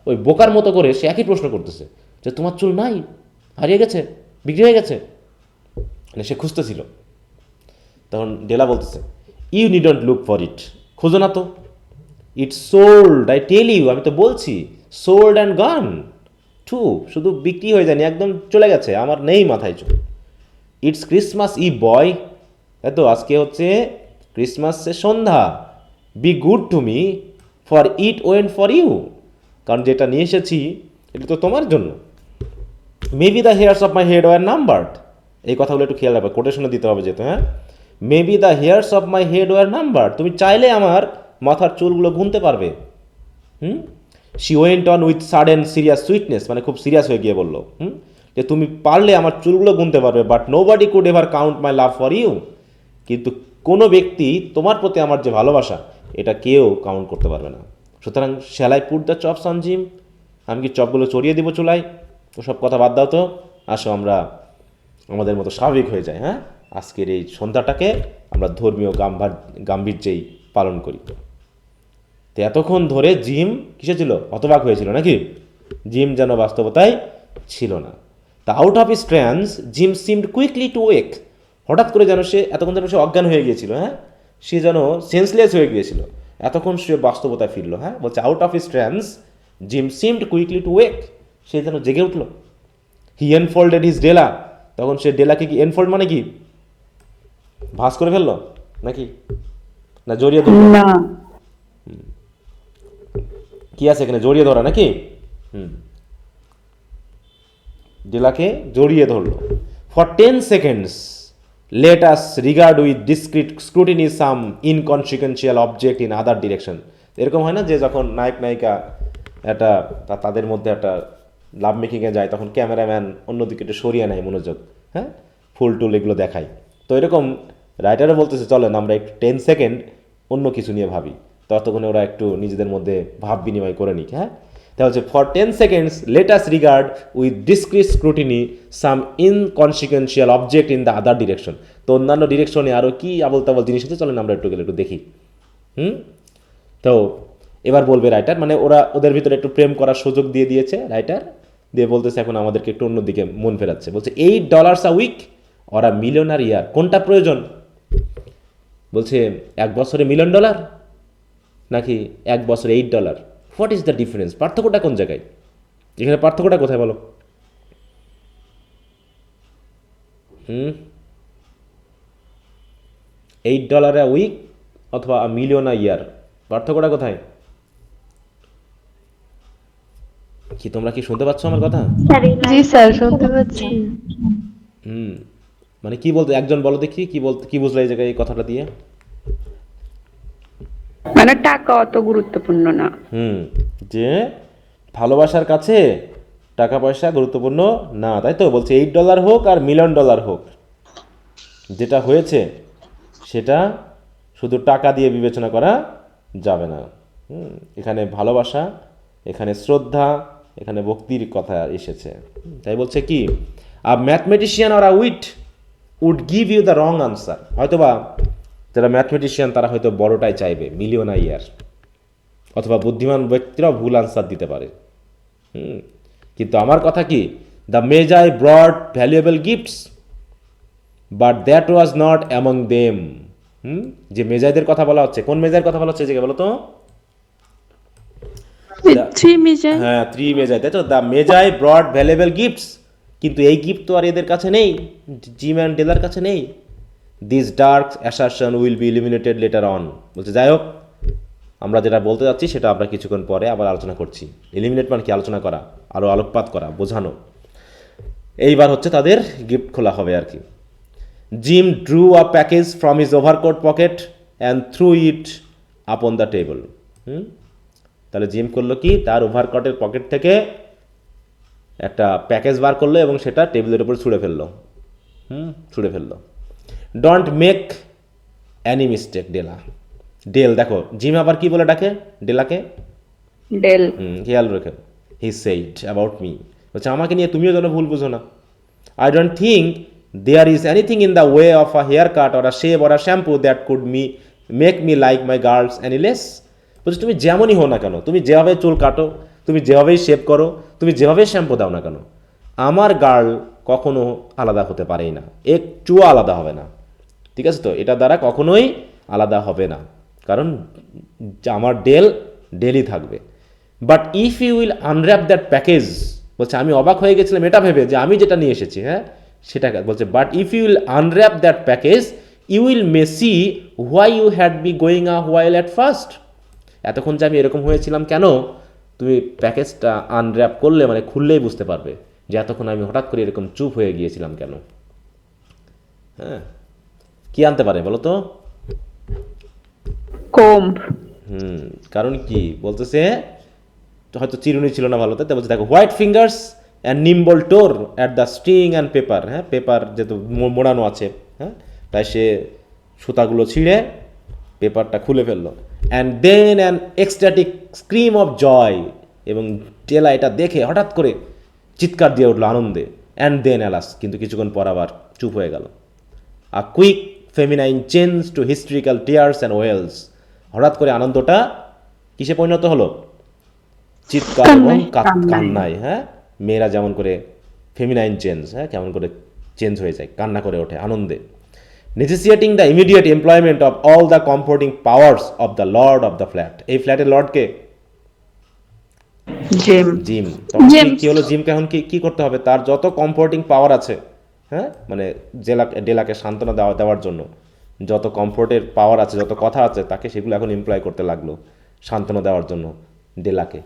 ওই বোকার মতো করে সে একই প্রশ্ন করতেছে যে তোমার চুল নাই, হারিয়ে গেছে, বিক্রি হয়ে গেছে, মানে সে খুঁজতেছিল। তখন ডেলা বলতেছে, you needn't look for it, খুঁজো না তো, it's sold, I tell you, আমি তো বলছি, সোল্ড অ্যান্ড গান টু, শুধু বিক্রি হয়ে যায়নি, একদম চলে গেছে, আমার নেই মাথায় চুল। ইটস ক্রিসমাস ই বয়, তাই তো আজকে হচ্ছে ক্রিসমাসের সন্ধ্যা। Be good to me, for it went for you, কারণ যেটা নিয়ে এসেছি এটা তো তোমার জন্য। Maybe the hairs of my head were numbered, এই কথাগুলো একটু খেয়াল রাখবে, কোটেশনে দিতে হবে যেহেতু। হ্যাঁ, maybe the hairs of my head were numbered, তুমি চাইলে আমার মাথার চুলগুলো গুনতে পারবে। She went on with sudden serious sweetness, মানে খুব সিরিয়াস হয়ে গিয়ে বললো যে তুমি পারলে আমার চুলগুলো গুনতে পারবে, but nobody could ever count my love for you, কিন্তু কোনো ব্যক্তি তোমার প্রতি আমার যে ভালোবাসা এটা কেউ কাউন্ট করতে পারবে না। সুতরাং shall I put the chops on gym, আমি কি চপগুলো চড়িয়ে দিব চুলায়? ওসব কথা বাদ দাও তো, আসো আমরা আমাদের মতো স্বাভাবিক হয়ে যায়। হ্যাঁ, আজকের এই সন্ধ্যাটাকে আমরা ধর্মীয় গাম্ভীর্যেই পালন করি। তো এতক্ষণ ধরে জিম কিসে ছিল? হতবাক হয়েছিল নাকি? জিম যেন বাস্তবতায় ছিল না। তা out of his trance Jim seemed quickly to ওয়েক, হঠাৎ করে যেন সে এতক্ষণ যেন সে অজ্ঞান হয়ে গিয়েছিল। হ্যাঁ, সে যেন সেন্সলেস হয়ে গিয়েছিল, এতক্ষণ সে বাস্তবতায় ফিরল। হ্যাঁ, বলছে out of his trance Jim seemed quickly to wake, সে যেন জেগে উঠল। হি এনফোল্ডেড হিজ ডেলা, তখন সে ডেলাকে কি এনফোল্ড মানে কি ভাঁজ করে ফেললো নাকি না জড়িয়ে ধরলো? না, কি আছে এখানে? জড়িয়ে ধরা নাকি? ডেলাকে জড়িয়ে ধরলো। For 10 seconds let us regard with discreet scrutiny some inconsequential object in other direction। এরকম হয় না যে যখন নায়ক নায়িকা একটা তাদের মধ্যে একটা লাভ মেকিংয়ে যায়, তখন ক্যামেরাম্যান অন্যদিকে একটু সরিয়ে নেয় মনোযোগ, হ্যাঁ, ফুল টুল এগুলো দেখায়। তো এরকম রাইটারও বলতেছে চলেন আমরা একটু 10 সেকেন্ড অন্য কিছু নিয়ে ভাবি, ততক্ষণে ওরা একটু নিজেদের মধ্যে ভাব বিনিময় করে নিক। হ্যাঁ, তা হচ্ছে for 10 seconds let us regard with discreet scrutiny some inconsequential object in the other direction। তো অন্যান্য ডিরেকশনে আরও কি আবল তাবল জিনিস আছে, চলেন আমরা একটু গেলে একটু দেখি। তো এবার বলবে রাইটার, মানে ওরা ওদের ভিতরে একটু প্রেম করার সুযোগ দিয়ে দিয়েছে রাইটার, দিয়ে বলতেছে এখন আমাদেরকে একটু অন্যদিকে মন ফেরাচ্ছে। বলছে $8 a week or a millionaire year, কোনটা প্রয়োজন? বলছে 1 বছরে $1 মিলিয়ন নাকি 1 বছরে $8? What is the difference? পার্থক্যটা কোন জায়গায়? এখানে পার্থক্যটা কোথায় বলো? $8 a week অথবা $1 মিলিয়ন a year, পার্থক্যটা কোথায়? কি তোমরা কি শুনতে পাচ্ছ আমার কথা? জি স্যার, শুনতে পাচ্ছি। মানে কি বলতে, একজন বলো দেখি কি বুঝলো এই জায়গায় এই কথাটা দিয়ে? মানে টাকা অত গুরুত্বপূর্ণ না। যে ভালোবাসার কাছে টাকা পয়সা গুরুত্বপূর্ণ না, তাই তো? বলছে $8 হোক আর $1 মিলিয়ন হোক, যেটা হয়েছে সেটা শুধু টাকা দিয়ে বিবেচনা করা যাবে না। এখানে ভালোবাসা, এখানে শ্রদ্ধা, এখানে ভক্তির কথা এসেছে। তাই বলছে কি, a mathematician or a wit would give you the wrong answer. হয়তোবা যারা ম্যাথমেটিশিয়ান তারা হয়তো বড়টাই চাইবে, $1 মিলিয়ন a year, অথবা বুদ্ধিমান ব্যক্তিরাও ভুল আনসার দিতে পারে। কিন্তু আমার কথা কি, the magi brought valuable gifts but that was not among them. যে মেজাইদের কথা বলা হচ্ছে, কোন মেজাইয়ের কথা বলা হচ্ছে যে বলো তো? হ্যাঁ, 3 মেজাই, তাই তো? The magi brought valuable gifts, কিন্তু এই গিফট তো আর এদের কাছে নেই, জিম অ্যান্ড ডেলার কাছে নেই। This dark assertion will be eliminated letter on. বলছে যাই হোক, আমরা যেটা বলতে যাচ্ছি সেটা আমরা কিছুক্ষণ পরে আবার আলোচনা করছি। এলিমিনেট মানে কি? আলোচনা করা, আরও আলোকপাত করা, বোঝানো। এইবার হচ্ছে তাদের গিফট খোলা হবে আর কি। Jim drew a package from his overcoat pocket and threw it upon the table. তাহলে জিম করলো কি, তার ওভারকোটের পকেট থেকে একটা প্যাকেজ বার করলো এবং সেটা টেবিলের উপর ছুঁড়ে ফেললো। Don't make any mistake Dell. দেখো জিম আবার কি বলে ডাকে ডেলাকে? ডেল। খেয়াল রেখে, হি সেইড অ্যাবাউট মি, বলছে আমাকে নিয়ে তুমিও যেন ভুল বুঝো না। I don't think there is anything in the way of a hair cut or a shave or a shampoo that could make me like my girls any less. বলছে তুমি যেমনই হো না কেন, তুমি যেভাবে চুল কাটো, তুমি যেভাবেই শেভ করো, তুমি যেভাবে শ্যাম্পু দাও না কেন, আমার গার্ল কখনো আলাদা হতে পারেই না, একটুও আলাদা হবে না। ঠিক আছে তো? এটা দ্বারা কখনোই আলাদা হবে না, কারণ আমার ডেলই থাকবে। But if you will unwrap that package, বলছে আমি অবাক হয়ে গেছিলাম এটা ভেবে যে আমি যেটা নিয়ে এসেছি, হ্যাঁ সেটা বলছে, but if you will unwrap that package you will may see why you had be going a while at first. এতক্ষণ যে আমি এরকম হয়েছিলাম কেন, তুমি প্যাকেজটা আনর্যাপ করলে মানে খুললেই বুঝতে পারবে যে এতক্ষণ আমি হঠাৎ করে এরকম চুপ হয়ে গিয়েছিলাম কেন। হ্যাঁ, কি আনতে পারে বলো তো? কোম্ব। কারণ কি বলতেছে, হয়তো চিরুনি ছিল না ভালোতে, তাই বলছে দেখো হোয়াইট ফিঙ্গার্স অ্যান্ড নিম্বল টোর at the string and paper, হ্যাঁ পেপার যেহেতু মোড়ানো আছে, হ্যাঁ তাই সে সুতাগুলো ছিঁড়ে পেপারটা খুলে ফেললো। And then an ecstatic scream of joy, এবং টেলা এটা দেখে হঠাৎ করে চিৎকার দিয়ে উঠলো আনন্দে। অ্যান্ড দেন অ্যালাস, কিন্তু কিছুক্ষণ পর আবার চুপ হয়ে গেল। A quick feminine change to hysterical tears and wails, হঠাৎ করে আনন্দটা কিসে পরিণত হলো? চিৎকার এবং কান্নায়। হ্যাঁ, মেয়েরা যেমন করে ফেমিনাইন চেঞ্জ, হ্যাঁ কেমন করে চেঞ্জ হয়ে যায়, কান্না করে ওঠে আনন্দে। Necessitating the immediate employment of all the comforting powers of the lord of the flat. এই ফ্ল্যাটের লর্ডকে জেম। জিম। তখন কি হলো, জিমকে এখন কি করতে হবে? তার যত কমফোর্টিং পাওয়ার আছে, হ্যাঁ মানে ডেলাকে সান্ত্বনা দেওয়ার জন্য যত কমফোর্টের পাওয়ার আছে, যত কথা আছে, তাকে সেগুলো এখন এমপ্লয় করতে লাগলো সান্ত্বনা দেওয়ার জন্য ডেলাকে।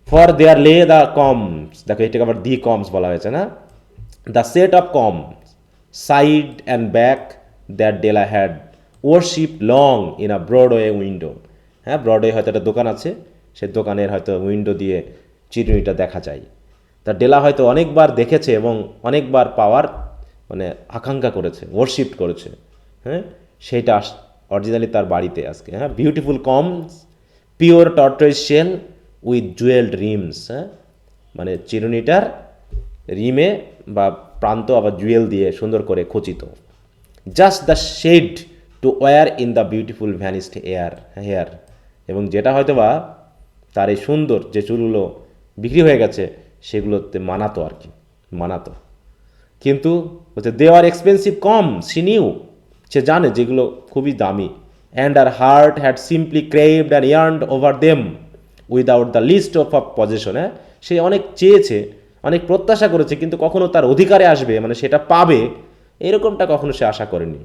ফর দেয়ার লে দ্য কমস, দেখো এটাকে আবার দি কমস বলা হয়েছে না, the set of combs side and back that Della had worship long in a Broadway window. হ্যাঁ, ব্রডওয়ে হয়তো একটা দোকান আছে, সে দোকানের হয়তো উইন্ডো দিয়ে চিরুনিটা দেখা যায়। তা ডেলা হয়তো অনেকবার দেখেছে এবং অনেকবার পাওয়ার মানে আকাঙ্ক্ষা করেছে, ওয়ারশিপ করেছে। হ্যাঁ, সেইটা অরিজিনালি তার বাড়িতে আজকে। হ্যাঁ, beautiful combs pure tortoise shell with jewelled rims. হ্যাঁ, মানে চিরুনিটার রিমে বা প্রান্ত আবার জুয়েল দিয়ে সুন্দর করে খচিত। Just the shade to wear in the beautiful vanished hair, এবং যেটা হয়তো বা তার এই সুন্দর যে চুলগুলো বিক্রি হয়ে গেছে সেগুলোতে মানাতো আর কি, মানাতো। কিন্তু হচ্ছে they are expensive combs, she knew, সে জানে যেগুলো খুবই দামি। And her heart had simply craved and yearned over them without the least of possession. হ্যাঁ, সে অনেক চেয়েছে, অনেক প্রত্যাশা করেছে, কিন্তু কখনো তার অধিকারে আসবে মানে সেটা পাবে এরকমটা কখনো সে আশা করেনি।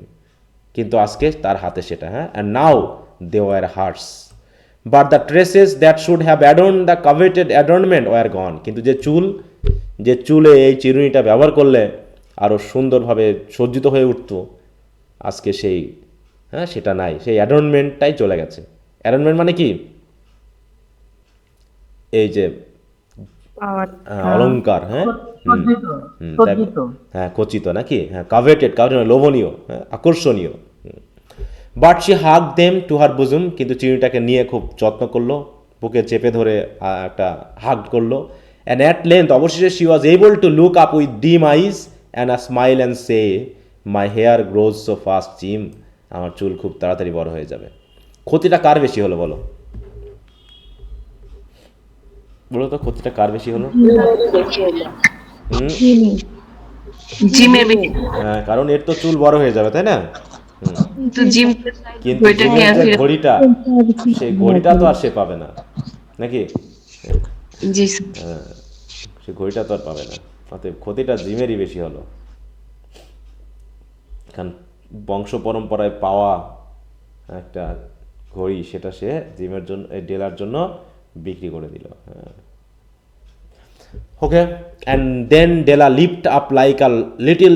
কিন্তু আজকে তার হাতে সেটা। হ্যাঁ, and now they were hers but the tresses that should have adorn the coveted adornment were gone. কিন্তু যে চুলে এই চিরুনিটা ব্যবহার করলে আরও সুন্দরভাবে সজ্জিত হয়ে উঠত, আজকে সেই সেটা নাই, সেই অ্যাডর্নমেন্টটাই চলে গেছে। অ্যাডর্নমেন্ট মানে কি? এই যে অলংকার, হ্যাঁ হ্যাঁ খচিত নাকি, হ্যাঁ কাভেটেড, লোভনীয়, হ্যাঁ আকর্ষণীয়। বাট শি হাগ দেম টু হার বুজুম, কিন্তু চিরুনিটাকে নিয়ে খুব যত্ন করলো, বুকে চেপে ধরে একটা হাগ করলো। অ্যান্ড অ্যাট লেন্থ, অবশেষে she was able to look up with dim eyes and a smile and say my hair grows so fast Jim, আমার চুল খুব তাড়াতাড়ি বড় হয়ে যাবে। ক্ষতিটা কার বেশি হলো বলো? বলো তো ক্ষতিটা কার বেশি হলো? জিমের হ্যাঁ, কারণ এর তো চুল বড় হয়ে যাবে, তাই না? কিন্তু জিম কিন্তু জিমের যে ঘড়িটা, সেই ঘড়িটা তো আর সে পাবে না নাকি? জি হ্যাঁ, সে ঘড়িটা তো আর পাবে না, অতএব ক্ষতিটা জিমেরই বেশি হলো। কারণ বংশ পরম্পরায় পাওয়া একটা ঘড়ি, সেটা সে জিমের জন্য, ডেলার জন্য বিক্রি করে দিল। হ্যাঁ, okay. And then Della lift up like a little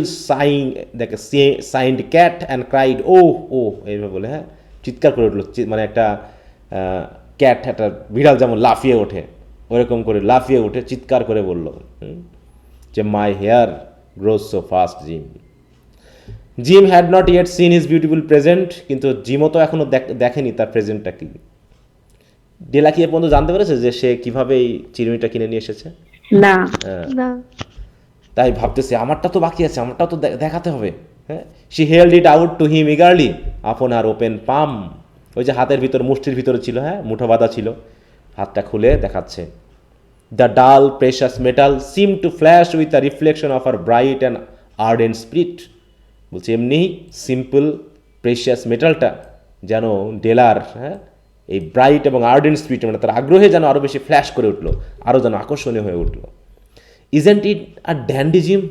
singed cat and cried oh oh, এইভাবে বলে, হ্যাঁ চিৎকার করে উঠলো, মানে একটা ক্যাট, একটা বিড়াল যেমন লাফিয়ে ওঠে ওরকম করে লাফিয়ে উঠে চিৎকার করে বলল যে my hair grows so fast Jim. Jim had not yet seen his beautiful present, কিন্তু জিমও তো এখনও দেখেনি তার প্রেজেন্টটা কি। ডেলা কি এ পর্যন্ত জানতে পেরেছে যে সে কিভাবে এই চিরুনিটা কিনে নিয়ে এসেছে? না। না। তাই ভাবতেছে আমারটা তো বাকি আছে, আমারটাও তো দেখাতে হবে। হ্যাঁ, she held it out to him eagerly আপন আর ওপেন পাম, ওই যে হাতের ভিতর, মুষ্টির ভিতরে ছিল, হ্যাঁ মুঠো বাঁধা ছিল, হাতটা খুলে দেখাচ্ছে। The dull precious metal seem to flash with a reflection of her bright and ardent spirit. বলছে এমনি সিম্পল প্রেশাস মেটালটা যেন ডেলার, হ্যাঁ এই ব্রাইট এবং আর্ডেন্ট স্পিরিট, মানে তার আগ্রহে যেন আরও বেশি ফ্ল্যাশ করে উঠলো, আরও যেন আকর্ষণীয় হয়ে উঠলো। Isn't it a dandy Jim,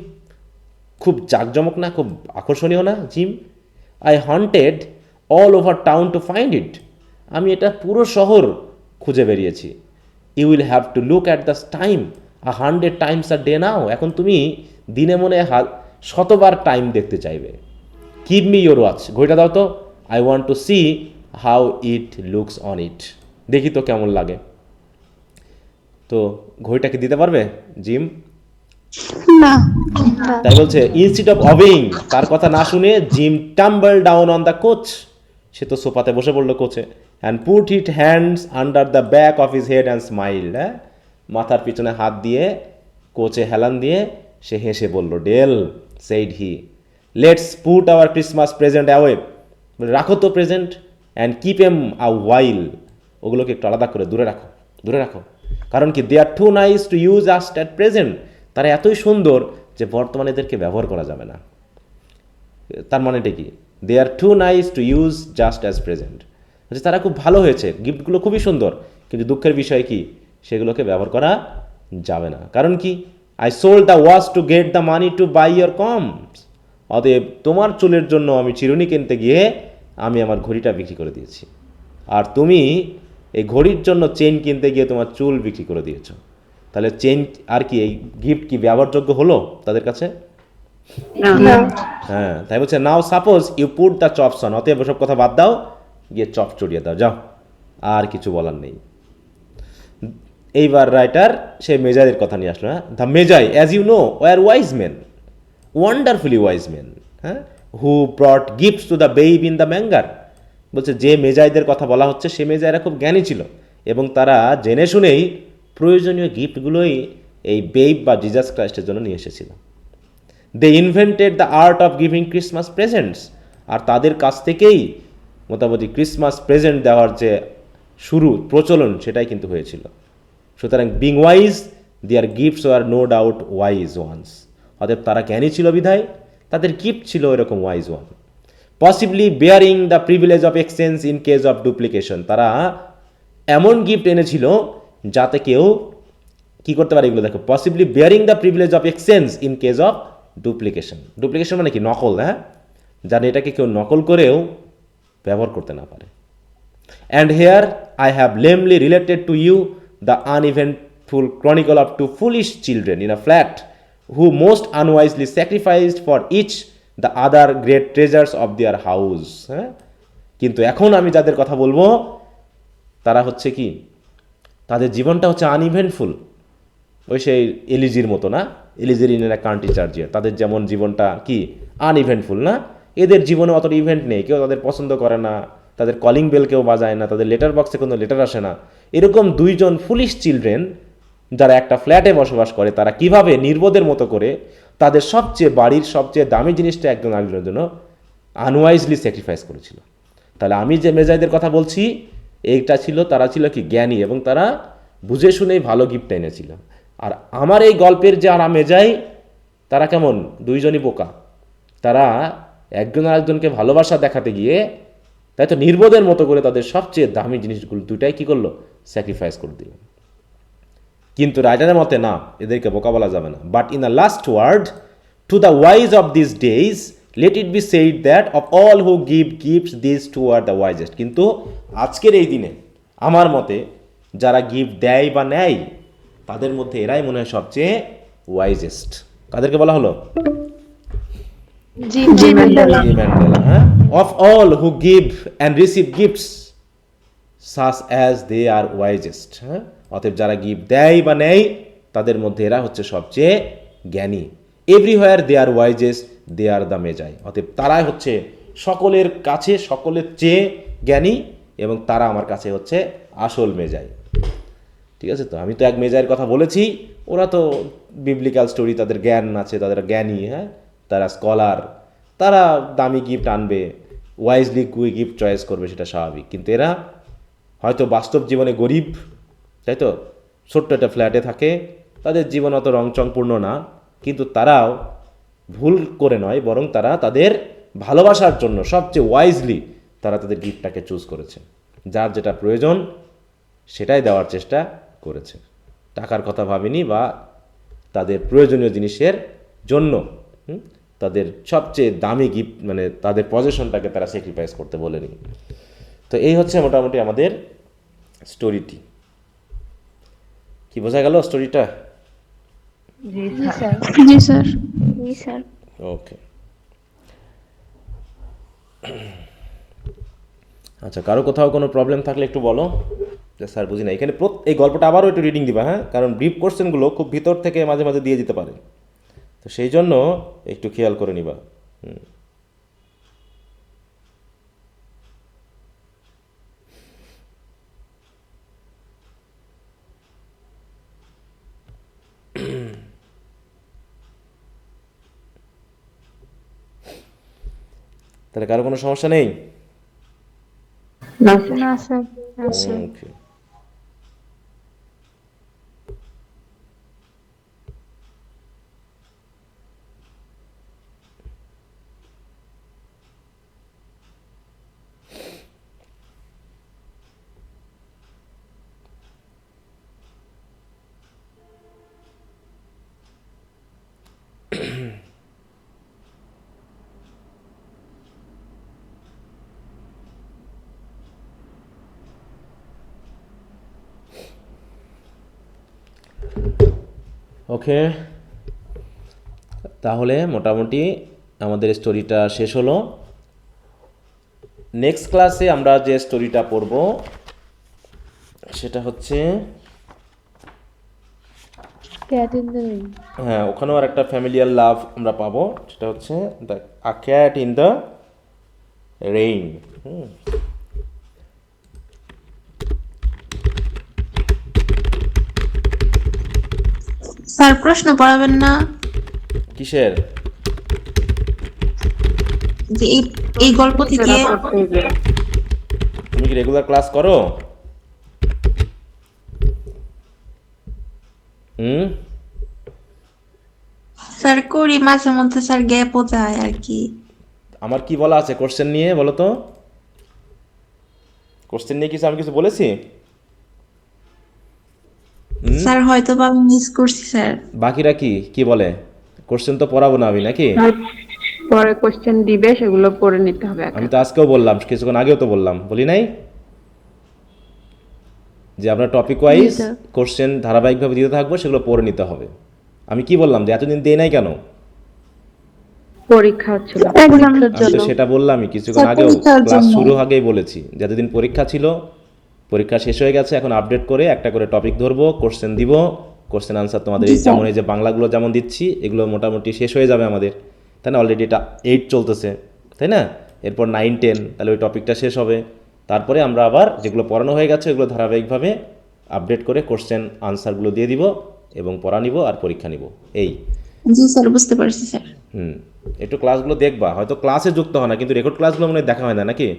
খুব জাঁকজমক না, খুব আকর্ষণীয় না জিম? I hunted all over town to find it, আমি এটা পুরো শহর খুঁজে বেরিয়েছি। You will have to look at the time 100 times a day now, এখন তুমি দিনে মনে 100বার টাইম দেখতে চাইবে। গিভ মি ইউর ওয়াচ, ঘড়িটা দাও তো। I want to C how it looks on it, দেখি তো কেমন লাগে। তো ঘড়িটাকে দিতে পারবে জিম? না। তাই বলছে ইনস্টিড অফ অবিং, তার কথা না শুনে Jim tumble down on the couch, সে তো সোফাতে বসে পড়লো কোচে, and put his hands under the back of his head and smile, হ্যাঁ, মাথার পিছনে হাত দিয়ে কোচে হেলান দিয়ে সে হেসে বলল, del said he, let's put hour Christmas present away, রাখো তো present, and keep am a ওয়াইল, ওগুলোকে একটু আলাদা করে দূরে রাখো, দূরে রাখো। কারণ কি, they are too nice to use just at present, তারা এতই সুন্দর যে বর্তমানে এদেরকে ব্যবহার করা যাবে না। তার মানেটা কি, they are too nice to use just as present, হচ্ছে তারা খুব ভালো হয়েছে, গিফটগুলো খুবই সুন্দর, কিন্তু দুঃখের বিষয় কি, সেগুলোকে ব্যবহার করা যাবে না। কারণ কি, I sold the watch to get the money to buy your combs, অতএব তোমার চুলের জন্য আমি চিরুনি কিনতে গিয়ে আমি আমার ঘড়িটা বিক্রি করে দিয়েছি, আর তুমি এই ঘড়ির জন্য চেইন কিনতে গিয়ে তোমার চুল বিক্রি করে দিয়েছো। তাহলে চেইন আর কি, এই গিফট কি ব্যবহারযোগ্য হলো তাদের কাছে? না। হ্যাঁ, তাই বলছে now suppose you put the chops on, অতএব সব কথা বাদ দাও, গিয়ে চপ চড়িয়ে দাও, যাও, আর কিছু বলার নেই। এইবার রাইটার সে মেজাইয়ের কথা নিয়ে আসলো। হ্যাঁ, the magi as you know were wise men, wonderfully wise men, হ্যাঁ, who brought gifts to the babe in the manger, বলছে যে মেজাইদের কথা বলা হচ্ছে সে মেজাইরা খুব জ্ঞানী ছিল, এবং তারা জেনে শুনেই প্রয়োজনীয় গিফটগুলোই এই বেইব বা জিজাস ক্রাইস্টের জন্য নিয়ে এসেছিল। They invented the art of giving Christmas presents, আর তাদের কাছ থেকেই মোটামুটি ক্রিসমাস প্রেজেন্ট দেওয়ার যে শুরু প্রচলন সেটাই কিন্তু হয়েছিল। সুতরাং বিং ওয়াইজ দেয়ার গিফটস আর নো ডাউট ওয়াইজ ওয়ান্স, অতএব তারা জ্ঞানী ছিল বিধায় তাদের গিফট ছিল এরকম wise one. Possibly bearing the privilege of exchange in case of duplication, তারা এমন গিফট এনেছিল যাতে কেউ কি করতে পারে, এগুলো দেখো, possibly bearing the privilege of exchange in case of duplication, duplication মানে কি, নকল, হ্যাঁ, যাতে এটাকে কেউ নকল করেও ব্যবহার করতে না পারে। And here I have lamely related to you the uneventful chronicle of two foolish children in a flat who most unwisely sacrificed for each the other great treasures of their house, হ্যাঁ, কিন্তু এখন আমি যাদের কথা বলবো তারা হচ্ছে কি, তাদের জীবনটা হচ্ছে আনইভেন্টফুল, ওই সেই এলিজির মতো না, এলিজির ইন এ কান্ট্রি চার্জিয়ার, তাদের যেমন জীবনটা কি আনইভেন্টফুল না, এদের জীবনে অতটা ইভেন্ট নেই, কেউ তাদের পছন্দ করে না, তাদের কলিং বেল কেউ বাজায় না, তাদের লেটার বক্সে কোনো লেটার আসে না, এরকম দুইজন ফুলিশ চিলড্রেন যারা একটা ফ্ল্যাটে বসবাস করে, তারা কিভাবে নির্বোধের মতো করে তাদের সবচেয়ে বাড়ির সবচেয়ে দামি জিনিসটা একজন আরেকজনের জন্য আনওয়াইজলি স্যাক্রিফাইস করেছিল। তাহলে আমি যে মেজাইদের কথা বলছি এইটা ছিল, তারা ছিল কি জ্ঞানী, এবং তারা বুঝে শুনেই ভালো গিফট এনেছিল। আর আমার এই গল্পের যে আর মেজাই, তারা কেমন, দুইজনই বোকা, তারা একজন আরেকজনকে ভালোবাসা দেখাতে গিয়ে তাই তো নির্বোধের মতো করে তাদের সবচেয়ে দামি জিনিসগুলো দুটাই কি করলো, স্যাক্রিফাইস করে দিল। কিন্তু রাইটারের মতে না, এদেরকে বোকা বলা যাবে না। But in the last word to the wise of this days let it be said that of all who give gifts this two are the wisest, কিন্তু আজকের এই দিনে আমার মতে যারা গিফট দেয় বা নেয় তাদের মধ্যে এরাই মনে হয় সবচেয়ে ওয়াইজেস্ট। কাদেরকে বলা হলো? জি ম্যান্ডেলা। ম্যান্ডেলা, হ্যাঁ, of all who give and receive gifts such as they are wisest, হ্যাঁ, অতএব যারা গিফট দেয় বা নেয় তাদের মধ্যে এরা হচ্ছে সবচেয়ে জ্ঞানী। Everywhere they are wisest they are the magi, অতএব তারাই হচ্ছে সকলের কাছে সকলের চেয়ে জ্ঞানী, এবং তারা আমার কাছে হচ্ছে আসল মেজাই। ঠিক আছে, তো আমি তো এক মেজাইয়ের কথা বলেছি, ওরা তো বিবলিক্যাল স্টোরি, তাদের জ্ঞান আছে, তাদের জ্ঞানী, হ্যাঁ, তারা স্কলার, তারা দামি গিফট আনবে, ওয়াইজলি গিফট চয়েস করবে, সেটা স্বাভাবিক। কিন্তু এরা হয়তো বাস্তব জীবনে গরিব, তাই তো, ছোট্ট একটা ফ্ল্যাটে থাকে, তাদের জীবন অত রংচংপূর্ণ না, কিন্তু তারাও ভুল করে নয়, বরং তারা তাদের ভালোবাসার জন্য সবচেয়ে ওয়াইজলি তারা তাদের গিফটটাকে চুজ করেছে, যার যেটা প্রয়োজন সেটাই দেওয়ার চেষ্টা করেছে, টাকার কথা ভাবেনি বা তাদের প্রয়োজনীয় জিনিসের জন্য তাদের সবচেয়ে দামি গিফট মানে তাদের পজিশনটাকে তারা স্যাক্রিফাইস করতে বলেনি। তো এই হচ্ছে মোটামুটি আমাদের স্টোরিটি। কি বোঝা গেল স্টোরিটা? জি স্যার। জি স্যার। জি স্যার। ওকে, আচ্ছা, কারো কোথাও কোনো প্রবলেম থাকলে একটু বলো যে স্যার বুঝি না। এখানে এই গল্পটা আবারও একটু রিডিং দিবা, হ্যাঁ, কারণ ব্রিফ কোশ্চেনগুলো খুব ভিতর থেকে মাঝে মাঝে দিয়ে দিতে পারে, তো সেই জন্য একটু খেয়াল করে নিবা। তাহলে কারো কোনো সমস্যা নেই? না স্যার। না স্যার, আচ্ছা। ওকে। ওকে, তাহলে মোটামুটি আমাদের স্টোরিটা শেষ হলো। নেক্সট ক্লাসে আমরা যে স্টোরিটা পড়ব সেটা হচ্ছে, ক্যাট ইন দ্য রিং। হ্যাঁ, ওখানেও আর একটা ফ্যামিলিয়ার লাভ আমরা পাবো, সেটা হচ্ছে আ cat in the rain. Sir প্রশ্ন পড়াবেন না? কিসের? যে এই গল্প থেকে সেটা করতে হবে। তুমি কি রেগুলার ক্লাস করো? স্যার করি মাঝে মধ্যে, স্যার গ্যাপও যায় আর কি। আমার কি বলা আছে কোশ্চেন নিয়ে বলো তো? কোশ্চেন নিয়ে কিছু আমি কিছু বলেছি? স্যার হয়তো বা আমি মিস করছি স্যার। বাকিরা কি কি বলে? কোশ্চেন তো পড়াবো না আমি, নাকি? আর পরে কোশ্চেন দিবে, সেগুলো পড়ে নিতে হবে আগে। আমি তো আজকেও বললাম, কিছুক্ষণ আগেও তো বললাম, বলি নাই যে আমরা টপিক ওয়াইজ কোশ্চেন ধারাবাহিকভাবে দিতে থাকবো, সেগুলো পড়ে নিতে হবে। আমি কি বললাম যে এতদিন দেই নাই কেন? পরীক্ষা হচ্ছিল। এক্সামের আমি তো জন্য। সেটা বললামই কিছুক্ষণ স্যার, আগেও, পরীক্ষার ক্লাস জন্য। শুরু আগেই বলেছি যে এতদিন পরীক্ষা ছিল, পরীক্ষা শেষ হয়ে গেছে, এখন আপডেট করে একটা করে টপিক ধরবো, কোশ্চেন দিব, কোশ্চেন আনসার তোমাদের এই যেমন এই যে বাংলাগুলো যেমন দিচ্ছি, এগুলো মোটামুটি শেষ হয়ে যাবে আমাদের, তাই না? অলরেডি এটা 8 চলতেছে, তাই না? এরপর 9, 10, তাহলে ওই টপিকটা শেষ হবে। তারপরে আমরা আবার যেগুলো পড়ানো হয়ে গেছে ওগুলো ধারাবাহিকভাবে আপডেট করে কোশ্চেন আনসারগুলো দিয়ে দিব এবং পড়া নিব আর পরীক্ষা নিব। এই জি স্যার, বুঝতে পারছি স্যার। একটু ক্লাসগুলো দেখবা, হয়তো ক্লাসে যুক্ত হয় না কিন্তু রেকর্ড ক্লাসগুলো মনে হয় দেখা হয় না, নাকি?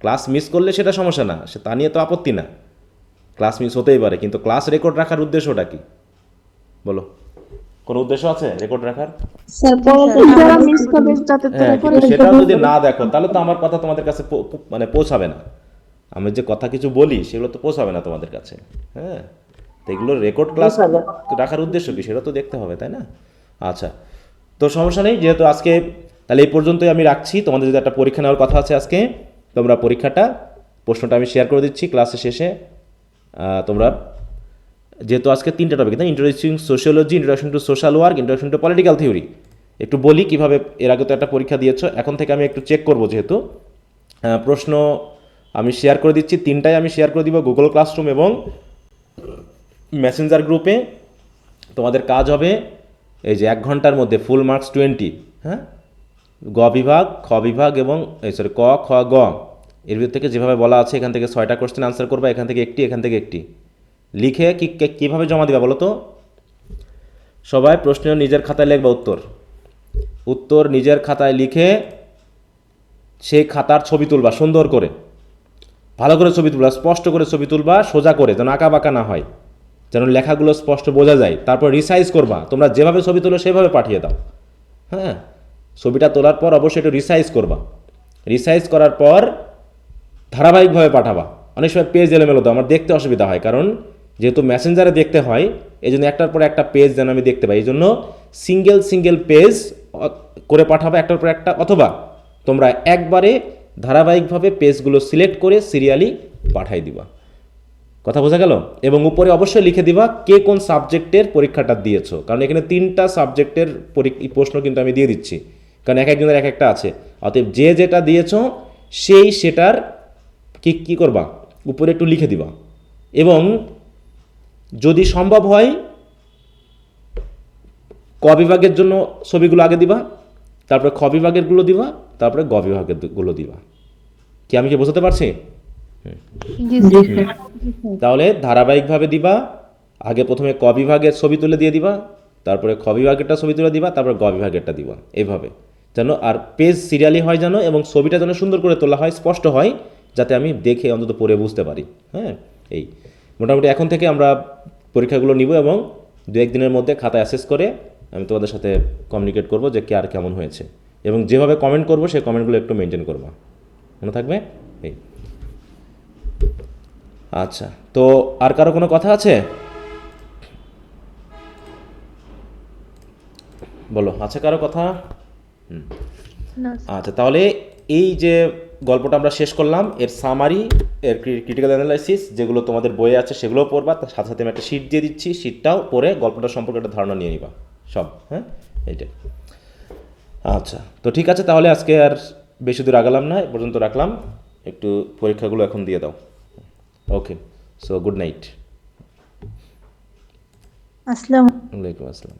ক্লাস মিস করলে সেটা সমস্যা না, সে তা নিয়ে তো আপত্তি না, ক্লাস মিস হতেই পারে, কিন্তু ক্লাস রেকর্ড রাখার উদ্দেশ্যটা কি বলো? কোনো উদ্দেশ্য আছে রেকর্ড রাখার? স্যার যারা মিস করবে যাতে হ্যাঁ, কিন্তু সেটাও যদি না দেখো তাহলে তো আমার কথা তোমাদের কাছে মানে পৌঁছাবে না। আমি যে কথা কিছু বলি সেগুলো তো পৌঁছাবে না তোমাদের কাছে। হ্যাঁ, তো এগুলো রেকর্ড ক্লাস রাখার উদ্দেশ্য কি সেটা তো দেখতে হবে, তাই না? আচ্ছা, তো সমস্যা নেই, যেহেতু আজকে তাহলে এই পর্যন্তই আমি রাখছি। তোমাদের যদি একটা পরীক্ষা নেওয়ার কথা আছে আজকে, তোমরা পরীক্ষাটা প্রশ্নটা আমি শেয়ার করে দিচ্ছি ক্লাসের শেষে। তোমরা যেহেতু আজকে 3টা টপিক, তাই introducing sociology, introduction to social work, introduction to political theory, একটু বলি কিভাবে, এর আগে তো একটা পরীক্ষা দিয়েছো, এখন থেকে আমি একটু চেক করব, যেহেতু প্রশ্ন আমি শেয়ার করে দিচ্ছি, 3টাই আমি শেয়ার করে দিব গুগল ক্লাসরুম এবং মেসেঞ্জার গ্রুপে। তোমাদের কাজ হবে এই যে 1 ঘন্টার মধ্যে ফুল মার্কস 20, হ্যাঁ, গ বিভাগ, খ বিভাগ এবং ক, খ, গ, এর ভিতর থেকে যেভাবে বলা আছে এখান থেকে 6টা কোশ্চেন আনসার করবা, এখান থেকে একটি, এখান থেকে একটি, লিখে কীভাবে জমা দিবা বলো তো? সবাই প্রশ্ন নিজের খাতায় লিখবা, উত্তর নিজের খাতায় লিখে সেই খাতার ছবি তুলবা, সুন্দর করে ভালো করে ছবি তুলবা, স্পষ্ট করে ছবি তুলবা, সোজা করে, যেন আঁকা বাঁকা না হয়, যেন লেখাগুলো স্পষ্ট বোঝা যায়। তারপর রিসাইজ করবা, তোমরা যেভাবে ছবি তোলো সেভাবে পাঠিয়ে দাও। হ্যাঁ, ছবিটা তোলার পর অবশ্যই একটু রিসাইজ করবা, রিসাইজ করার পর ধারাবাহিকভাবে পাঠাবা। অনেক সময় পেজ এলোমেলো দাও, আমার দেখতে অসুবিধা হয়, কারণ যেহেতু মেসেঞ্জারে দেখতে হয় এই জন্য একটার পর একটা পেজ যেন আমি দেখতে পাই, এই জন্য সিঙ্গেল পেজ করে পাঠাবা একটার পর একটা, অথবা তোমরা একবারে ধারাবাহিকভাবে পেজগুলো সিলেক্ট করে সিরিয়ালি পাঠাই দিবা। কথা বোঝা গেল? এবং উপরে অবশ্যই লিখে দিবা কে কোন সাবজেক্টের পরীক্ষাটা দিয়েছো, কারণ এখানে 3টা সাবজেক্টের প্রশ্ন কিন্তু আমি দিয়ে দিচ্ছি, কারণ এক একজনের এক একটা আছে। অতএব যে যেটা দিয়েছো সেটার কি করবা, উপরে একটু লিখে দিবা, এবং যদি সম্ভব হয় ক বিভাগের জন্য ছবিগুলো আগে দিবা, তারপরে খ বিভাগেরগুলো দিবা, তারপরে গ বিভাগেরগুলো দিবা। কি আমি কি বোঝাতে পারছি? জি স্যার। তাহলে ধারাবাহিকভাবে দিবা, আগে প্রথমে ক বিভাগের ছবি তুলে দিয়ে দিবা, তারপরে খ বিভাগেরটা ছবি তুলে দিবা, তারপরে গ বিভাগেরটা দিবা, এইভাবে যেন আর পেজ সিরিয়ালি হয় যেন, এবং ছবিটা যেন সুন্দর করে তোলা হয়, স্পষ্ট হয়, যাতে আমি দেখে অন্তত পড়ে বুঝতে পারি। হ্যাঁ, এই মোটামুটি এখন থেকে আমরা পরীক্ষাগুলো নিব, এবং 2-1 দিনের মধ্যে খাতা অ্যাসেস করে আমি তোমাদের সাথে কমিউনিকেট করব যে কে আর কেমন হয়েছে, এবং যেভাবে কমেন্ট করবো সেই কমেন্টগুলো একটু মেনটেন করবা, মনে থাকবে? এই আচ্ছা, তো আর কারো কোনো কথা আছে? বলো, আছে কারো কথা? না আচ্ছা, তাহলে এই যে গল্পটা আমরা শেষ করলাম, এর সামারি, এর ক্রিটিক্যাল অ্যানালাইসিস যেগুলো তোমাদের বইয়ে আছে সেগুলোও পড়বা, তার সাথে সাথে আমি একটা শিট দিয়ে দিচ্ছি, শিটটাও পড়ে গল্পটা সম্পর্কে একটা ধারণা নিয়ে নিবা সব। হ্যাঁ, এইটাই। আচ্ছা, তো ঠিক আছে, তাহলে আজকে আর বেশি দূর আগালাম না, এ পর্যন্ত রাখলাম, একটু পরীক্ষাগুলো এখন দিয়ে দাও। ওকে, সো গুড নাইট। আসসালাম। ওয়ালাইকুম আসসালাম।